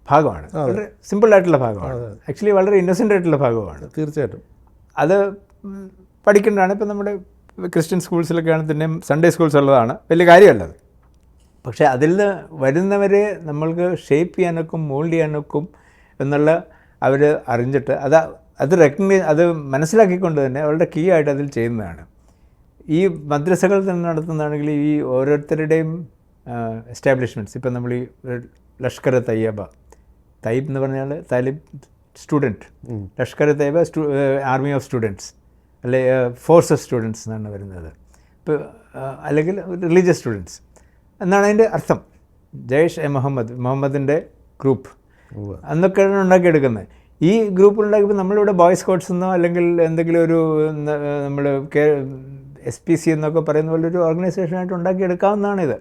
ഭാഗമാണ്, വളരെ സിമ്പിളായിട്ടുള്ള ഭാഗമാണ്, ആക്ച്വലി വളരെ ഇന്നസെൻ്റ് ആയിട്ടുള്ള ഭാഗമാണ്. തീർച്ചയായിട്ടും അത് പഠിക്കേണ്ടതാണ്. ഇപ്പം നമ്മുടെ ക്രിസ്ത്യൻ സ്കൂൾസിലൊക്കെയാണ് തന്നെ സൺഡേ സ്കൂൾസ് ഉള്ളതാണ്, വലിയ കാര്യമല്ലത്. പക്ഷേ അതിൽ നിന്ന് വരുന്നവരെ നമ്മൾക്ക് ഷേപ്പ് ചെയ്യാനൊക്കും മോൾഡ് ചെയ്യാനൊക്കും എന്നുള്ള അവർ അറിഞ്ഞിട്ട് അത് അത് മനസ്സിലാക്കിക്കൊണ്ട് തന്നെ അവരുടെ കീ ആയിട്ട് അതിൽ ചെയ്യുന്നതാണ്. ഈ മദ്രസകൾ തന്നെ നടത്തുന്നതാണെങ്കിൽ ഈ ഓരോരുത്തരുടെയും എസ്റ്റാബ്ലിഷ്മെൻറ്റ്സ്, ഇപ്പം നമ്മൾ ഈ ലഷ്കർ തയ്യബ, തയ്യബ് എന്ന് പറഞ്ഞാൽ താലിബ് student, Lashkar Taiba army of students, അല്ലെ ഫോഴ്സ് ഓഫ് സ്റ്റുഡൻറ്റ്സ് എന്നാണ് വരുന്നത്. ഇപ്പോൾ അല്ലെങ്കിൽ റിലീജിയസ് സ്റ്റുഡൻറ്റ്സ് എന്നാണ് അതിൻ്റെ അർത്ഥം. ജയ്ഷ് എ മുഹമ്മദിൻ്റെ ഗ്രൂപ്പ് അന്നൊക്കെയാണ് ഉണ്ടാക്കിയെടുക്കുന്നത്. ഈ ഗ്രൂപ്പ് ഉണ്ടാക്കിയപ്പോൾ നമ്മളിവിടെ ബോയ്സ് സ്കൗട്ട്സ് എന്നോ അല്ലെങ്കിൽ എന്തെങ്കിലും ഒരു നമ്മൾ SPC എന്നൊക്കെ പറയുന്ന പോലെ ഒരു ഓർഗനൈസേഷനായിട്ട് ഉണ്ടാക്കിയെടുക്കാവുന്നതാണ്. ഇത്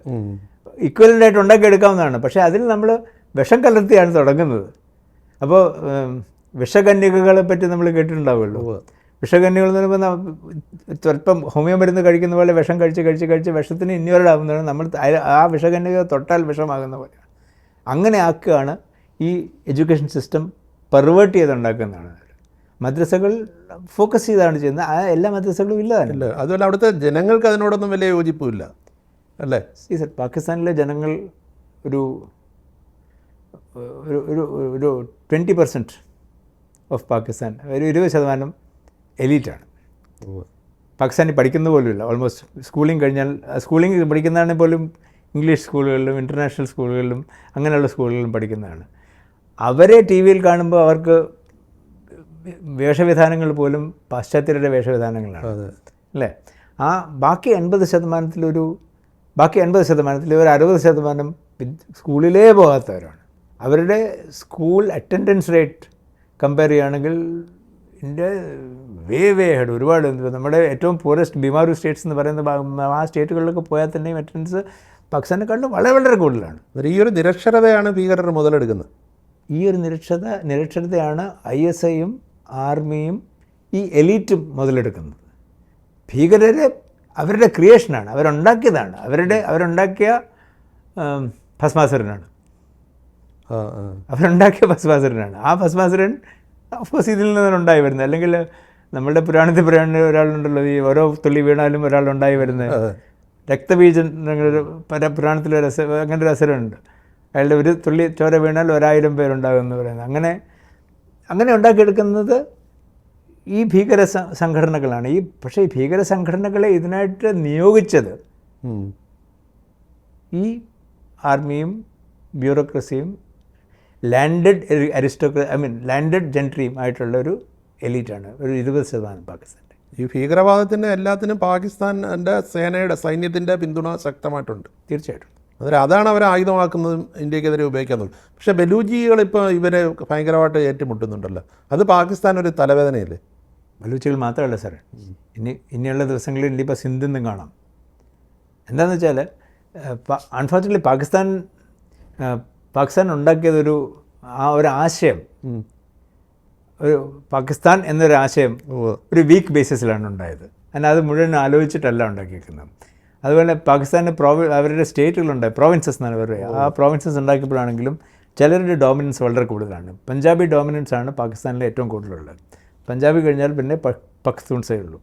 ഇക്വലൻ്റായിട്ട് ഉണ്ടാക്കിയെടുക്കാവുന്നതാണ്. പക്ഷേ അതിൽ നമ്മൾ വിഷം കലർത്തിയാണ് തുടങ്ങുന്നത്. അപ്പോൾ വിഷകന്യകകളെ പറ്റി നമ്മൾ കേട്ടിട്ടുണ്ടാവുമല്ലോ. വിഷകന്യകൾ എന്ന് പറയുമ്പോൾ സ്വല്പം ഹോമിയോ മരുന്ന് കഴിക്കുന്ന പോലെ വിഷം കഴിച്ച് വിഷത്തിന് ഇൻവോൾവാകുന്നതാണ്. നമ്മൾ ആ വിഷകന്യക തൊട്ടാൽ വിഷമാകുന്ന പോലെയാണ്. അങ്ങനെ ആക്കുകയാണ് ഈ എഡ്യൂക്കേഷൻ സിസ്റ്റം പെർവേർട്ട് ചെയ്തുണ്ടാക്കുന്നതാണ്. മദ്രസകൾ ഫോക്കസ് ചെയ്താണ് ചെയ്യുന്നത്. ആ എല്ലാ മദ്രസകളും ഇല്ല തന്നെ. അതുപോലെ അവിടുത്തെ ജനങ്ങൾക്ക് അതിനോടൊന്നും വലിയ യോജിപ്പുമില്ല അല്ലേ? സർ, പാകിസ്ഥാനിലെ ജനങ്ങൾ ഒരു 20% ഓഫ് പാകിസ്ഥാൻ, ഒരു 20% എലീറ്റാണ്. പാകിസ്ഥാനിൽ പഠിക്കുന്ന പോലുമില്ല. ഓൾമോസ്റ്റ് സ്കൂളിംഗ് കഴിഞ്ഞാൽ സ്കൂളിംഗ് പഠിക്കുന്നതാണെങ്കിൽ പോലും ഇംഗ്ലീഷ് സ്കൂളുകളിലും ഇൻ്റർനാഷണൽ സ്കൂളുകളിലും അങ്ങനെയുള്ള സ്കൂളുകളിലും പഠിക്കുന്നതാണ്. അവരെ ടി വിയിൽ കാണുമ്പോൾ അവർക്ക് വേഷവിധാനങ്ങൾ പോലും പാശ്ചാത്യരുടെ വേഷവിധാനങ്ങളാണ് അല്ലേ? ആ ബാക്കി 80% ഒരു 60% സ്കൂളിലേ പോകാത്തവരാണ്. അവരുടെ സ്കൂൾ അറ്റൻഡൻസ് റേറ്റ് കമ്പയർ ചെയ്യുകയാണെങ്കിൽ ഇതിൻ്റെ വേ ഹെഡ് ഒരുപാട്. നമ്മുടെ ഏറ്റവും പൂറസ്റ്റ് ബിമാരു സ്റ്റേറ്റ്സ് എന്ന് പറയുന്ന ആ സ്റ്റേറ്റുകളിലൊക്കെ പോയാൽ തന്നെയും അറ്റൻഡൻസ് പാകിസ്ഥാനെക്കാളും വളരെ കൂടുതലാണ്. ഈ ഒരു നിരക്ഷരതയാണ് ഭീകരർ മുതലെടുക്കുന്നത്. ഈ ഒരു നിരക്ഷരതയാണ് ISIയും ആർമിയും ഈ എലീറ്റും മുതലെടുക്കുന്നത്. ഭീകരരെ അവരുടെ ക്രിയേഷനാണ്, അവരുണ്ടാക്കിയതാണ്, അവരുണ്ടാക്കിയ ഭസ്മാസുരനാണ്. ആ ഭസ്മാസുരൻ ഓഫ്കോഴ്സ് ഇതിൽ നിന്നാണ് ഉണ്ടായി വരുന്നത്. അല്ലെങ്കിൽ നമ്മളുടെ പുരാണത്തിൽ ഒരാളുണ്ടല്ലോ, ഈ ഓരോ തുള്ളി വീണാലും ഒരാളുണ്ടായി വരുന്നത്. രക്തബീജൻ പുരാണത്തിലൊരു അങ്ങനെ ഒരു അസുരനുണ്ട്. അയാളുടെ ഒരു തുള്ളി ചോര വീണാൽ 1000 പേരുണ്ടാകും എന്ന് പറയുന്നത്. അങ്ങനെ ഉണ്ടാക്കിയെടുക്കുന്നത് ഈ ഭീകര സംഘടനകളാണ്. പക്ഷേ ഈ ഭീകര സംഘടനകളെ ഇതിനായിട്ട് നിയോഗിച്ചത് ഈ ആർമിയും ബ്യൂറോക്രസിയും ലാൻഡഡ് ജെൻട്രിയും ആയിട്ടുള്ള ഒരു എലീറ്റാണ്. ഒരു 20% പാകിസ്ഥാൻ്റെ. ഈ ഭീകരവാദത്തിൻ്റെ എല്ലാത്തിനും പാകിസ്ഥാൻ്റെ സൈന്യത്തിൻ്റെ പിന്തുണ ശക്തമായിട്ടുണ്ട്. തീർച്ചയായിട്ടും അതാണ് അവർ ആയുധമാക്കുന്നതും ഇന്ത്യക്കെതിരെ ഉപയോഗിക്കുന്നത്. പക്ഷേ ബലൂജികൾ ഇപ്പോൾ ഇവരെ ഭയങ്കരമായിട്ട് ഏറ്റുമുട്ടുന്നുണ്ടല്ലോ. അത് പാകിസ്ഥാൻ ഒരു തലവേദനയല്ലേ? ബലൂച്ചികൾ മാത്രമല്ല സാർ, ഇനിയുള്ള ദിവസങ്ങളിൽ ഇനിയിപ്പോൾ സിന്ധെന്നും കാണാം. എന്താണെന്ന് വെച്ചാൽ അൺഫോർച്യുനേറ്റ്ലി പാകിസ്ഥാൻ ഉണ്ടാക്കിയതൊരു ആശയം, ഒരു പാകിസ്ഥാൻ എന്നൊരു ആശയം ഒരു വീക്ക് ബേസിസിലാണ് ഉണ്ടായത്. എന്നാൽ അത് മുഴുവൻ ആലോചിച്ചിട്ടല്ല ഉണ്ടാക്കിയിരിക്കുന്നത്. അതുപോലെ പാകിസ്ഥാന് അവരുടെ സ്റ്റേറ്റുകളുണ്ട്, പ്രോവിൻസസ് എന്നാണ് പറയുക. ആ പ്രോവിൻസസ് ഉണ്ടാക്കിയപ്പോഴാണെങ്കിലും ചിലരുടെ ഡോമിനൻസ് വളരെ കൂടുതലാണ്. പഞ്ചാബി ഡോമിനൻസ് ആണ് പാകിസ്ഥാനിലെ ഏറ്റവും കൂടുതലുള്ളത്. പഞ്ചാബി കഴിഞ്ഞാൽ പിന്നെ പഖ്തൂൺസേ ഉള്ളൂ,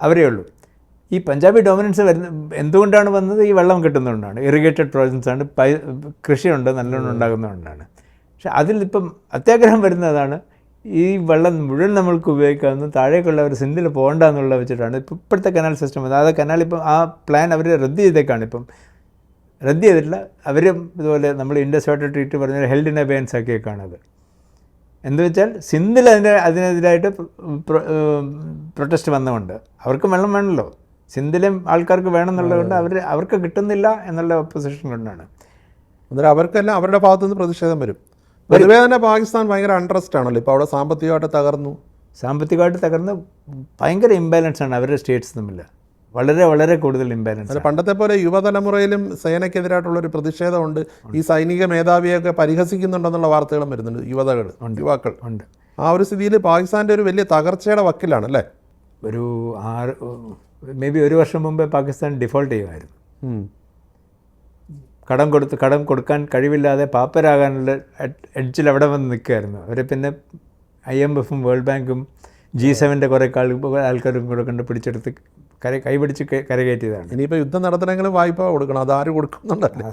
അവരേ ഉള്ളൂ. ഈ പഞ്ചാബി ഡോമിനൻസ് എന്തുകൊണ്ടാണ് വന്നത്? ഈ വെള്ളം കിട്ടുന്നതുകൊണ്ടാണ്. ഇറിഗേറ്റഡ് പ്രോവിൻസ് ആണ്, കൃഷിയുണ്ട്, നല്ലോണം ഉണ്ടാകുന്നതുകൊണ്ടാണ്. പക്ഷെ അതിലിപ്പം അത്യാഗ്രഹം വരുന്നതാണ്. ഈ വെള്ളം മുഴുവൻ നമ്മൾക്ക് ഉപയോഗിക്കാമെന്നും താഴേക്കുള്ളവർ സിന്ധിൽ പോകണ്ട എന്നുള്ള വെച്ചിട്ടാണ് ഇപ്പോഴത്തെ കനാൽ സിസ്റ്റം വന്നത്. അത് കനാൽ ഇപ്പം ആ പ്ലാൻ അവർ റദ്ദ് ചെയ്തേക്കാണ്. ഇപ്പം റദ്ദ് ചെയ്തിട്ടില്ല. അവരും ഇതുപോലെ നമ്മൾ ഇൻഡസ് വാട്ടർ ട്രീറ്റ് പറഞ്ഞാൽ ഹെൽഡ് ഇൻ അബയൻസ് ആക്കിയേക്കാണത്. എന്ന് വെച്ചാൽ സിന്ധിൽ അതിനെതിരായിട്ട് പ്രൊട്ടസ്റ്റ് വന്നുകൊണ്ട് അവർക്കും വെള്ളം വേണമല്ലോ, സിന്ധിലും ആൾക്കാർക്ക് വേണമെന്നുള്ളതുകൊണ്ട് അവർക്ക് കിട്ടുന്നില്ല എന്നുള്ള ഒപ്പോസിഷൻ കൊണ്ടാണ്. അന്നേരം അവർക്കെല്ലാം അവരുടെ ഭാഗത്തുനിന്ന് പ്രതിഷേധം വരും. പൊതുവേ തന്നെ പാകിസ്ഥാൻ ഭയങ്കര അൺട്രസ്റ്റ് ആണല്ലോ. ഇപ്പോൾ അവിടെ സാമ്പത്തികമായിട്ട് തകർന്ന് ഭയങ്കര ഇംബാലൻസ് ആണ് അവരുടെ സ്റ്റേറ്റ്സ് തമ്മിൽ. വളരെ കൂടുതൽ ഇംബാലൻസ്. പണ്ടത്തെ പോലെ യുവതലമുറയിലും സേനയ്ക്കെതിരായിട്ടുള്ളൊരു പ്രതിഷേധമുണ്ട്. ഈ സൈനിക മേധാവിയൊക്കെ പരിഹസിക്കുന്നുണ്ടെന്നുള്ള വാർത്തകളും വരുന്നുണ്ട്. യുവാക്കൾ ഉണ്ട്. ആ ഒരു സ്ഥിതിയിൽ പാകിസ്ഥാൻ്റെ ഒരു വലിയ തകർച്ചയുടെ വക്കിലാണ് അല്ലേ? ഒരു 6 ഒരു വർഷം മുമ്പേ പാകിസ്ഥാൻ ഡിഫോൾട്ട് ചെയ്യുമായിരുന്നു. കടം കൊടുക്കാൻ കഴിവില്ലാതെ പാപ്പരാകാനുള്ള എഡ്ജിൽ അവിടെ വന്ന് നിൽക്കുമായിരുന്നു. അവർ പിന്നെ IMFും വേൾഡ് ബാങ്കും G7 കുറേ ആൾക്കാരും കൂടെ കണ്ട് പിടിച്ചെടുത്ത് കൈപിടിച്ച് കരകയറ്റിയതാണ്. ഇനിയിപ്പോൾ യുദ്ധം നടത്തണമെങ്കിലും വായ്പ കൊടുക്കണം. അതാര് കൊടുക്കുന്നുണ്ടല്ലോ.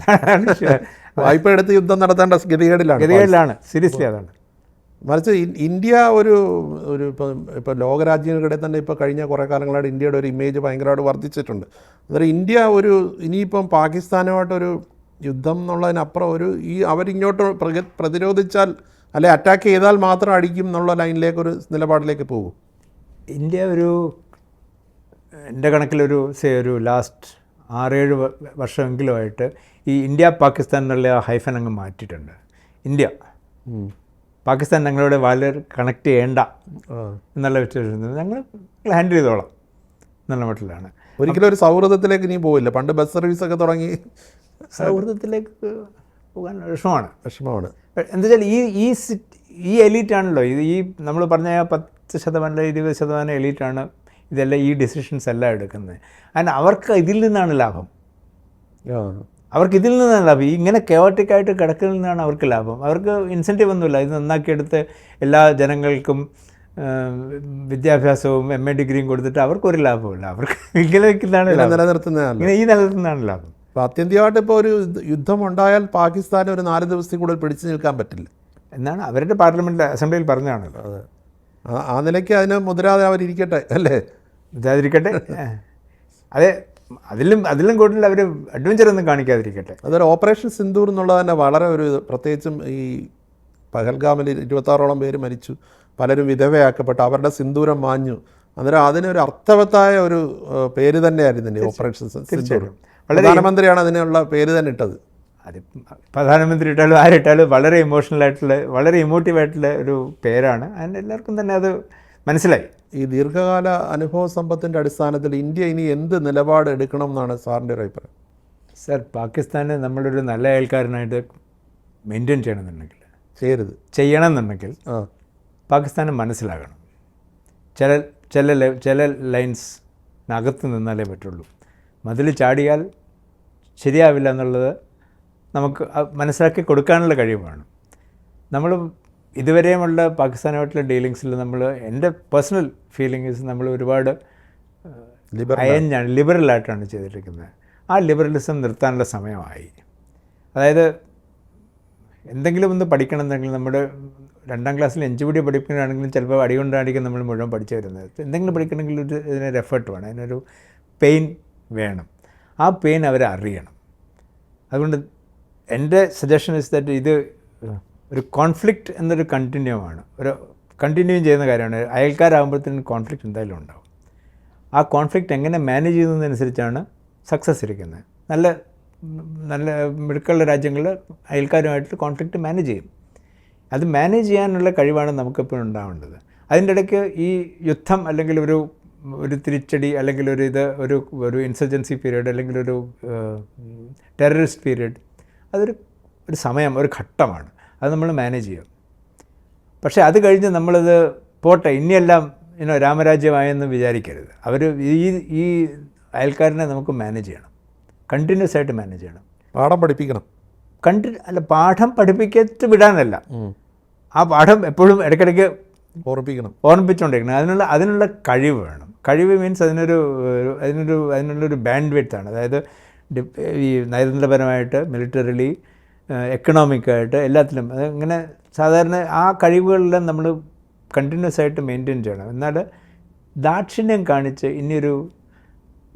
വായ്പ എടുത്ത് യുദ്ധം നടത്തേണ്ട ഗതികേടിലാണ്. സീരിയസ്ലി അതാണ്. മറിച്ച് ഇന്ത്യ ഒരു ഇപ്പോൾ ലോകരാജ്യങ്ങളുടെ തന്നെ ഇപ്പോൾ കഴിഞ്ഞ കുറേ കാലങ്ങളായിട്ട് ഇന്ത്യയുടെ ഒരു ഇമേജ് ഭയങ്കരമായിട്ട് വർദ്ധിച്ചിട്ടുണ്ട്. അന്നേരം ഇന്ത്യ ഇനിയിപ്പം പാകിസ്ഥാനുമായിട്ടൊരു യുദ്ധം എന്നുള്ളതിനപ്പുറം അവരിങ്ങോട്ട് പ്രതിരോധിച്ചാൽ അല്ലെ അറ്റാക്ക് ചെയ്താൽ മാത്രം അടിക്കും എന്നുള്ള ലൈനിലേക്കൊരു നിലപാടിലേക്ക് പോകും. ഇന്ത്യ എൻ്റെ കണക്കിലൊരു ലാസ്റ്റ് 6-7 വർഷമെങ്കിലുമായിട്ട് ഈ ഇന്ത്യ പാകിസ്ഥാൻ എന്നുള്ള ഹൈഫൻ അങ്ങ് മാറ്റിയിട്ടുണ്ട്. ഇന്ത്യ പാകിസ്ഥാൻ ഞങ്ങളോട് വളരെ കണക്ട് ചെയ്യേണ്ട എന്നുള്ള വിഷയം ഞങ്ങൾ ഹാൻഡിൽ ചെയ്തോളാം എന്നുള്ള മട്ടിലാണ്. ഒരിക്കലും ഒരു സൗഹൃദത്തിലേക്ക് ഇനി പോവില്ല. പണ്ട് ബസ് സർവീസൊക്കെ തുടങ്ങി സൗഹൃദത്തിലേക്ക് പോകാൻ വിഷമമാണ്. എന്താ വെച്ചാൽ ഈ എലീറ്റാണല്ലോ ഈ നമ്മൾ പറഞ്ഞ 10% 20% എലീറ്റാണ് ഇതെല്ലാം ഈ ഡിസിഷൻസ് എല്ലാം എടുക്കുന്നത്. അതിന് അവർക്ക് ഇതിൽ നിന്നാണ് ലാഭം. ഇതിൽ നിന്നാണ് ലാഭം. ഇങ്ങനെ കെയോട്ടിക്കായിട്ട് കിടക്കുന്നതിൽ നിന്നാണ് അവർക്ക് ലാഭം. അവർക്ക് ഇൻസെൻറ്റീവ് ഒന്നുമില്ല. ഇത് നന്നാക്കിയെടുത്ത് എല്ലാ ജനങ്ങൾക്കും വിദ്യാഭ്യാസവും MA ഡിഗ്രിയും കൊടുത്തിട്ട് അവർക്കൊരു ലാഭമില്ല. അവർക്ക് നിലനിർത്തുന്നതാണ് ലാഭം. അപ്പോൾ ആത്യന്തികമായിട്ട് ഇപ്പോൾ ഒരു യുദ്ധം ഉണ്ടായാൽ പാകിസ്ഥാന് ഒരു 4 ദിവസത്തിൽ കൂടുതൽ പിടിച്ചു നിൽക്കാൻ പറ്റില്ല എന്നാണ് അവരുടെ പാർലമെൻറ്റ് അസംബ്ലിയിൽ പറഞ്ഞതാണല്ലോ. അതെ, ആ നിലയ്ക്ക് അതിന് മുദ്രാതെ അവരിയ്ക്കട്ടെ അല്ലേ? ഇതാതിരിക്കട്ടെ. അതെ, അതിലും കൂടുതൽ അവർ അഡ്വഞ്ചർ ഒന്നും കാണിക്കാതിരിക്കട്ടെ. അതൊരു ഓപ്പറേഷൻ സിന്ദൂർ എന്നുള്ളത് തന്നെ വളരെ പ്രത്യേകിച്ചും ഈ പഹൽഗാമിൽ 26ഓളം പേര് മരിച്ചു, പലരും വിധവയാക്കപ്പെട്ടു, അവരുടെ സിന്ദൂരം മാഞ്ഞു. അന്നേരം അതിനൊരു അർത്ഥവത്തായ ഒരു പേര് തന്നെയായിരുന്നു ഓപ്പറേഷൻ സിന്ദൂർ. പ്രധാനമന്ത്രിയാണ് അതിനുള്ള പേര് തന്നെ ഇട്ടത്. അത് പ്രധാനമന്ത്രി ഇട്ടാലും ആരിട്ടാലും വളരെ ഇമോഷണലായിട്ടുള്ള വളരെ ഇമോട്ടീവായിട്ടുള്ള ഒരു പേരാണ്. അതിന് എല്ലാവർക്കും തന്നെ അത് മനസ്സിലായി. ഈ ദീർഘകാല അനുഭവ സമ്പത്തിൻ്റെ അടിസ്ഥാനത്തിൽ ഇന്ത്യ ഇനി എന്ത് നിലപാട് എടുക്കണം എന്നാണ് സാറിൻ്റെ ഒരു അഭിപ്രായം? സർ, പാകിസ്ഥാനെ നമ്മളൊരു നല്ല അയൽക്കാരനായിട്ട് മെയിൻറ്റെയിൻ ചെയ്യണമെന്നുണ്ടെങ്കിൽ ചെയ്യണമെന്നുണ്ടെങ്കിൽ പാകിസ്ഥാന് മനസ്സിലാകണം. ചില ലൈൻസിനകത്ത് നിന്നാലേ പറ്റുള്ളൂ. മതിൽ ചാടിയാൽ ശരിയാവില്ല എന്നുള്ളത് നമുക്ക് മനസ്സിലാക്കി കൊടുക്കാനുള്ള കഴിവാണ്. നമ്മൾ ഇതുവരെയുമുള്ള പാകിസ്ഥാനുമായിട്ടുള്ള ഡീലിങ്സിൽ എൻ്റെ പേഴ്സണൽ ഫീലിങ്സ് നമ്മൾ ഒരുപാട് ലിബറലായിട്ടാണ് ചെയ്തിരിക്കുന്നത്. ആ ലിബറലിസം നിർത്താനുള്ള സമയമായി. അതായത് എന്തെങ്കിലും ഒന്ന് പഠിക്കണമെന്നുണ്ടെങ്കിൽ നമ്മുടെ 2ാം ക്ലാസ്സിൽ എഞ്ചുപടി പഠിക്കുകയാണെങ്കിലും ചിലപ്പോൾ അടികൊണ്ടായിരിക്കും നമ്മൾ മുഴുവൻ പഠിച്ചു വരുന്നത്. എന്തെങ്കിലും പഠിക്കണമെങ്കിൽ ഇതിനൊരു എഫേർട്ട് വേണം, അതിനൊരു പെയിൻ വേണം. ആ പെയിൻ അവരെ അറിയണം. അതുകൊണ്ട് എൻ്റെ സജഷൻ ഇസ് ദാറ്റ് ഇത് ഒരു കോൺഫ്ലിക്റ്റ് എന്നൊരു കണ്ടിന്യൂമാണ്, ഒരു കണ്ടിന്യൂയും ചെയ്യുന്ന കാര്യമാണ്. അയൽക്കാരാകുമ്പോഴത്തേനും കോൺഫ്ലിക്റ്റ് എന്തായാലും ഉണ്ടാവും. ആ കോൺഫ്ലിക്റ്റ് എങ്ങനെ മാനേജ് ചെയ്യുന്നതനുസരിച്ചാണ് സക്സസ് ഇരിക്കുന്നത്. നല്ല മിടുക്കുള്ള രാജ്യങ്ങൾ അയൽക്കാരുമായിട്ട് കോൺഫ്ലിക്റ്റ് മാനേജ് ചെയ്യും. അത് മാനേജ് ചെയ്യാനുള്ള കഴിവാണ് നമുക്കെപ്പോഴും ഉണ്ടാവേണ്ടത്. അതിൻ്റെ ഇടയ്ക്ക് ഈ യുദ്ധം അല്ലെങ്കിൽ ഒരു തിരിച്ചടി അല്ലെങ്കിൽ ഒരു ഇൻസർജൻസി പീരീഡ് അല്ലെങ്കിൽ ഒരു ടെററിസ്റ്റ് പീരീഡ്, അതൊരു സമയം, ഒരു ഘട്ടമാണ്. അത് നമ്മൾ മാനേജ് ചെയ്യും. പക്ഷേ അത് കഴിഞ്ഞ് നമ്മളത് പോട്ടെ ഇനിയെല്ലാം രാമരാജ്യമായെന്ന് വിചാരിക്കരുത്. ഈ അയൽക്കാരനെ നമുക്ക് മാനേജ് ചെയ്യണം, കണ്ടിന്യൂസ് ആയിട്ട് മാനേജ് ചെയ്യണം. പാഠം പഠിപ്പിക്കണം. പാഠം പഠിപ്പിക്കത്ത് വിടാനല്ല, ആ പാഠം എപ്പോഴും ഇടയ്ക്കിടയ്ക്ക് ഓർമ്മിപ്പിച്ചുകൊണ്ടിരിക്കണം. അതിനുള്ള കഴിവ് വേണം. കഴിവ് മീൻസ് അതിനുള്ളൊരു ബാൻഡ് വിഡ്ത്താണ്. അതായത് ഈ നയതന്ത്രപരമായിട്ട്, മിലിറ്ററിലി, എക്കണോമിക്കായിട്ട് എല്ലാത്തിലും അങ്ങനെ സാധാരണ ആ കഴിവുകളെല്ലാം നമ്മൾ കണ്ടിന്യൂസ് ആയിട്ട് മെയിൻറ്റെയിൻ ചെയ്യണം. എന്നാൽ ദാക്ഷിണ്യം കാണിച്ച് ഇനിയൊരു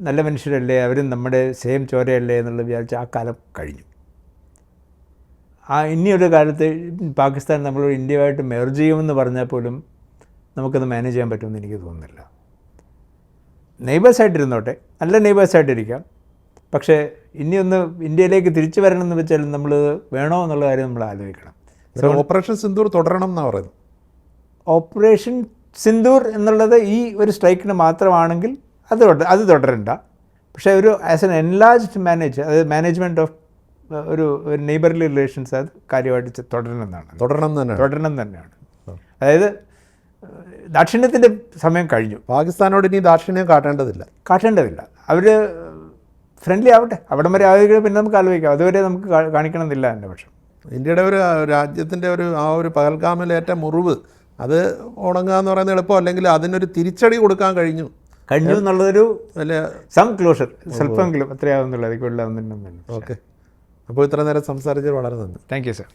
നല്ല മനുഷ്യരല്ലേ, അവരും നമ്മുടെ സെയിം ചോരയല്ലേ എന്നുള്ളത് വിചാരിച്ച് ആ കാലം കഴിഞ്ഞു. ഇനിയൊരു കാലത്ത് പാകിസ്ഥാൻ നമ്മളൊരു ഇന്ത്യയുമായിട്ട് മെർജ് ചെയ്യുമെന്ന് പറഞ്ഞാൽ പോലും നമുക്കത് മാനേജ് ചെയ്യാൻ പറ്റുമെന്ന് എനിക്ക് തോന്നുന്നില്ല. നെയ്ബേഴ്സായിട്ടിരുന്നോട്ടെ, നല്ല നെയ്ബേഴ്സായിട്ടിരിക്കാം. പക്ഷേ ഇനിയൊന്ന് ഇന്ത്യയിലേക്ക് തിരിച്ചു വരണമെന്ന് വെച്ചാൽ നമ്മൾ വേണോ എന്നുള്ള കാര്യം നമ്മൾ ആലോചിക്കണം. ഓപ്പറേഷൻ സിന്ദൂർ തുടരണം എന്നാണ് പറയുന്നത്. ഓപ്പറേഷൻ സിന്ദൂർ എന്നുള്ളത് ഈ ഒരു സ്ട്രൈക്കിന് മാത്രമാണെങ്കിൽ അത് തുടരണ്ട. പക്ഷേ as an enlarged management of ഒരു നെയ്ബർലി റിലേഷൻസ് അത് കാര്യമായിട്ട് തുടരണം തന്നെയാണ്. അതായത് ദാക്ഷിണ്യത്തിൻ്റെ സമയം കഴിഞ്ഞു. പാകിസ്ഥാനോട് ഇനി ദാക്ഷിണ്യം കാട്ടേണ്ടതില്ല. അവർ ഫ്രണ്ട്ലി ആവട്ടെ, അവിടം വരെ ആവുക, പിന്നെ നമുക്ക് ആലോചിക്കാം. അതുവരെ നമുക്ക് കാണിക്കണമെന്നില്ല എൻ്റെ പക്ഷം. ഇന്ത്യയുടെ ഒരു രാജ്യത്തിൻ്റെ ആ ഒരു പഹൽഗാമിലേറ്റ മുറിവ് അത് ഉണങ്ങുക എന്ന് പറയുന്നത് എളുപ്പം, അല്ലെങ്കിൽ അതിനൊരു തിരിച്ചടി കൊടുക്കാൻ കഴിഞ്ഞു എന്നുള്ളതൊരു വലിയ സം ക്ലോഷർ, സ്വല്പമെങ്കിലും അത്രയാവുന്നുള്ളൂ. അതിൽ കൂടുതൽ ഒന്നും. ഓക്കെ. അപ്പോൾ ഇത്ര നേരം സംസാരിച്ചത് വളരെ നന്ദി. Thank you sir.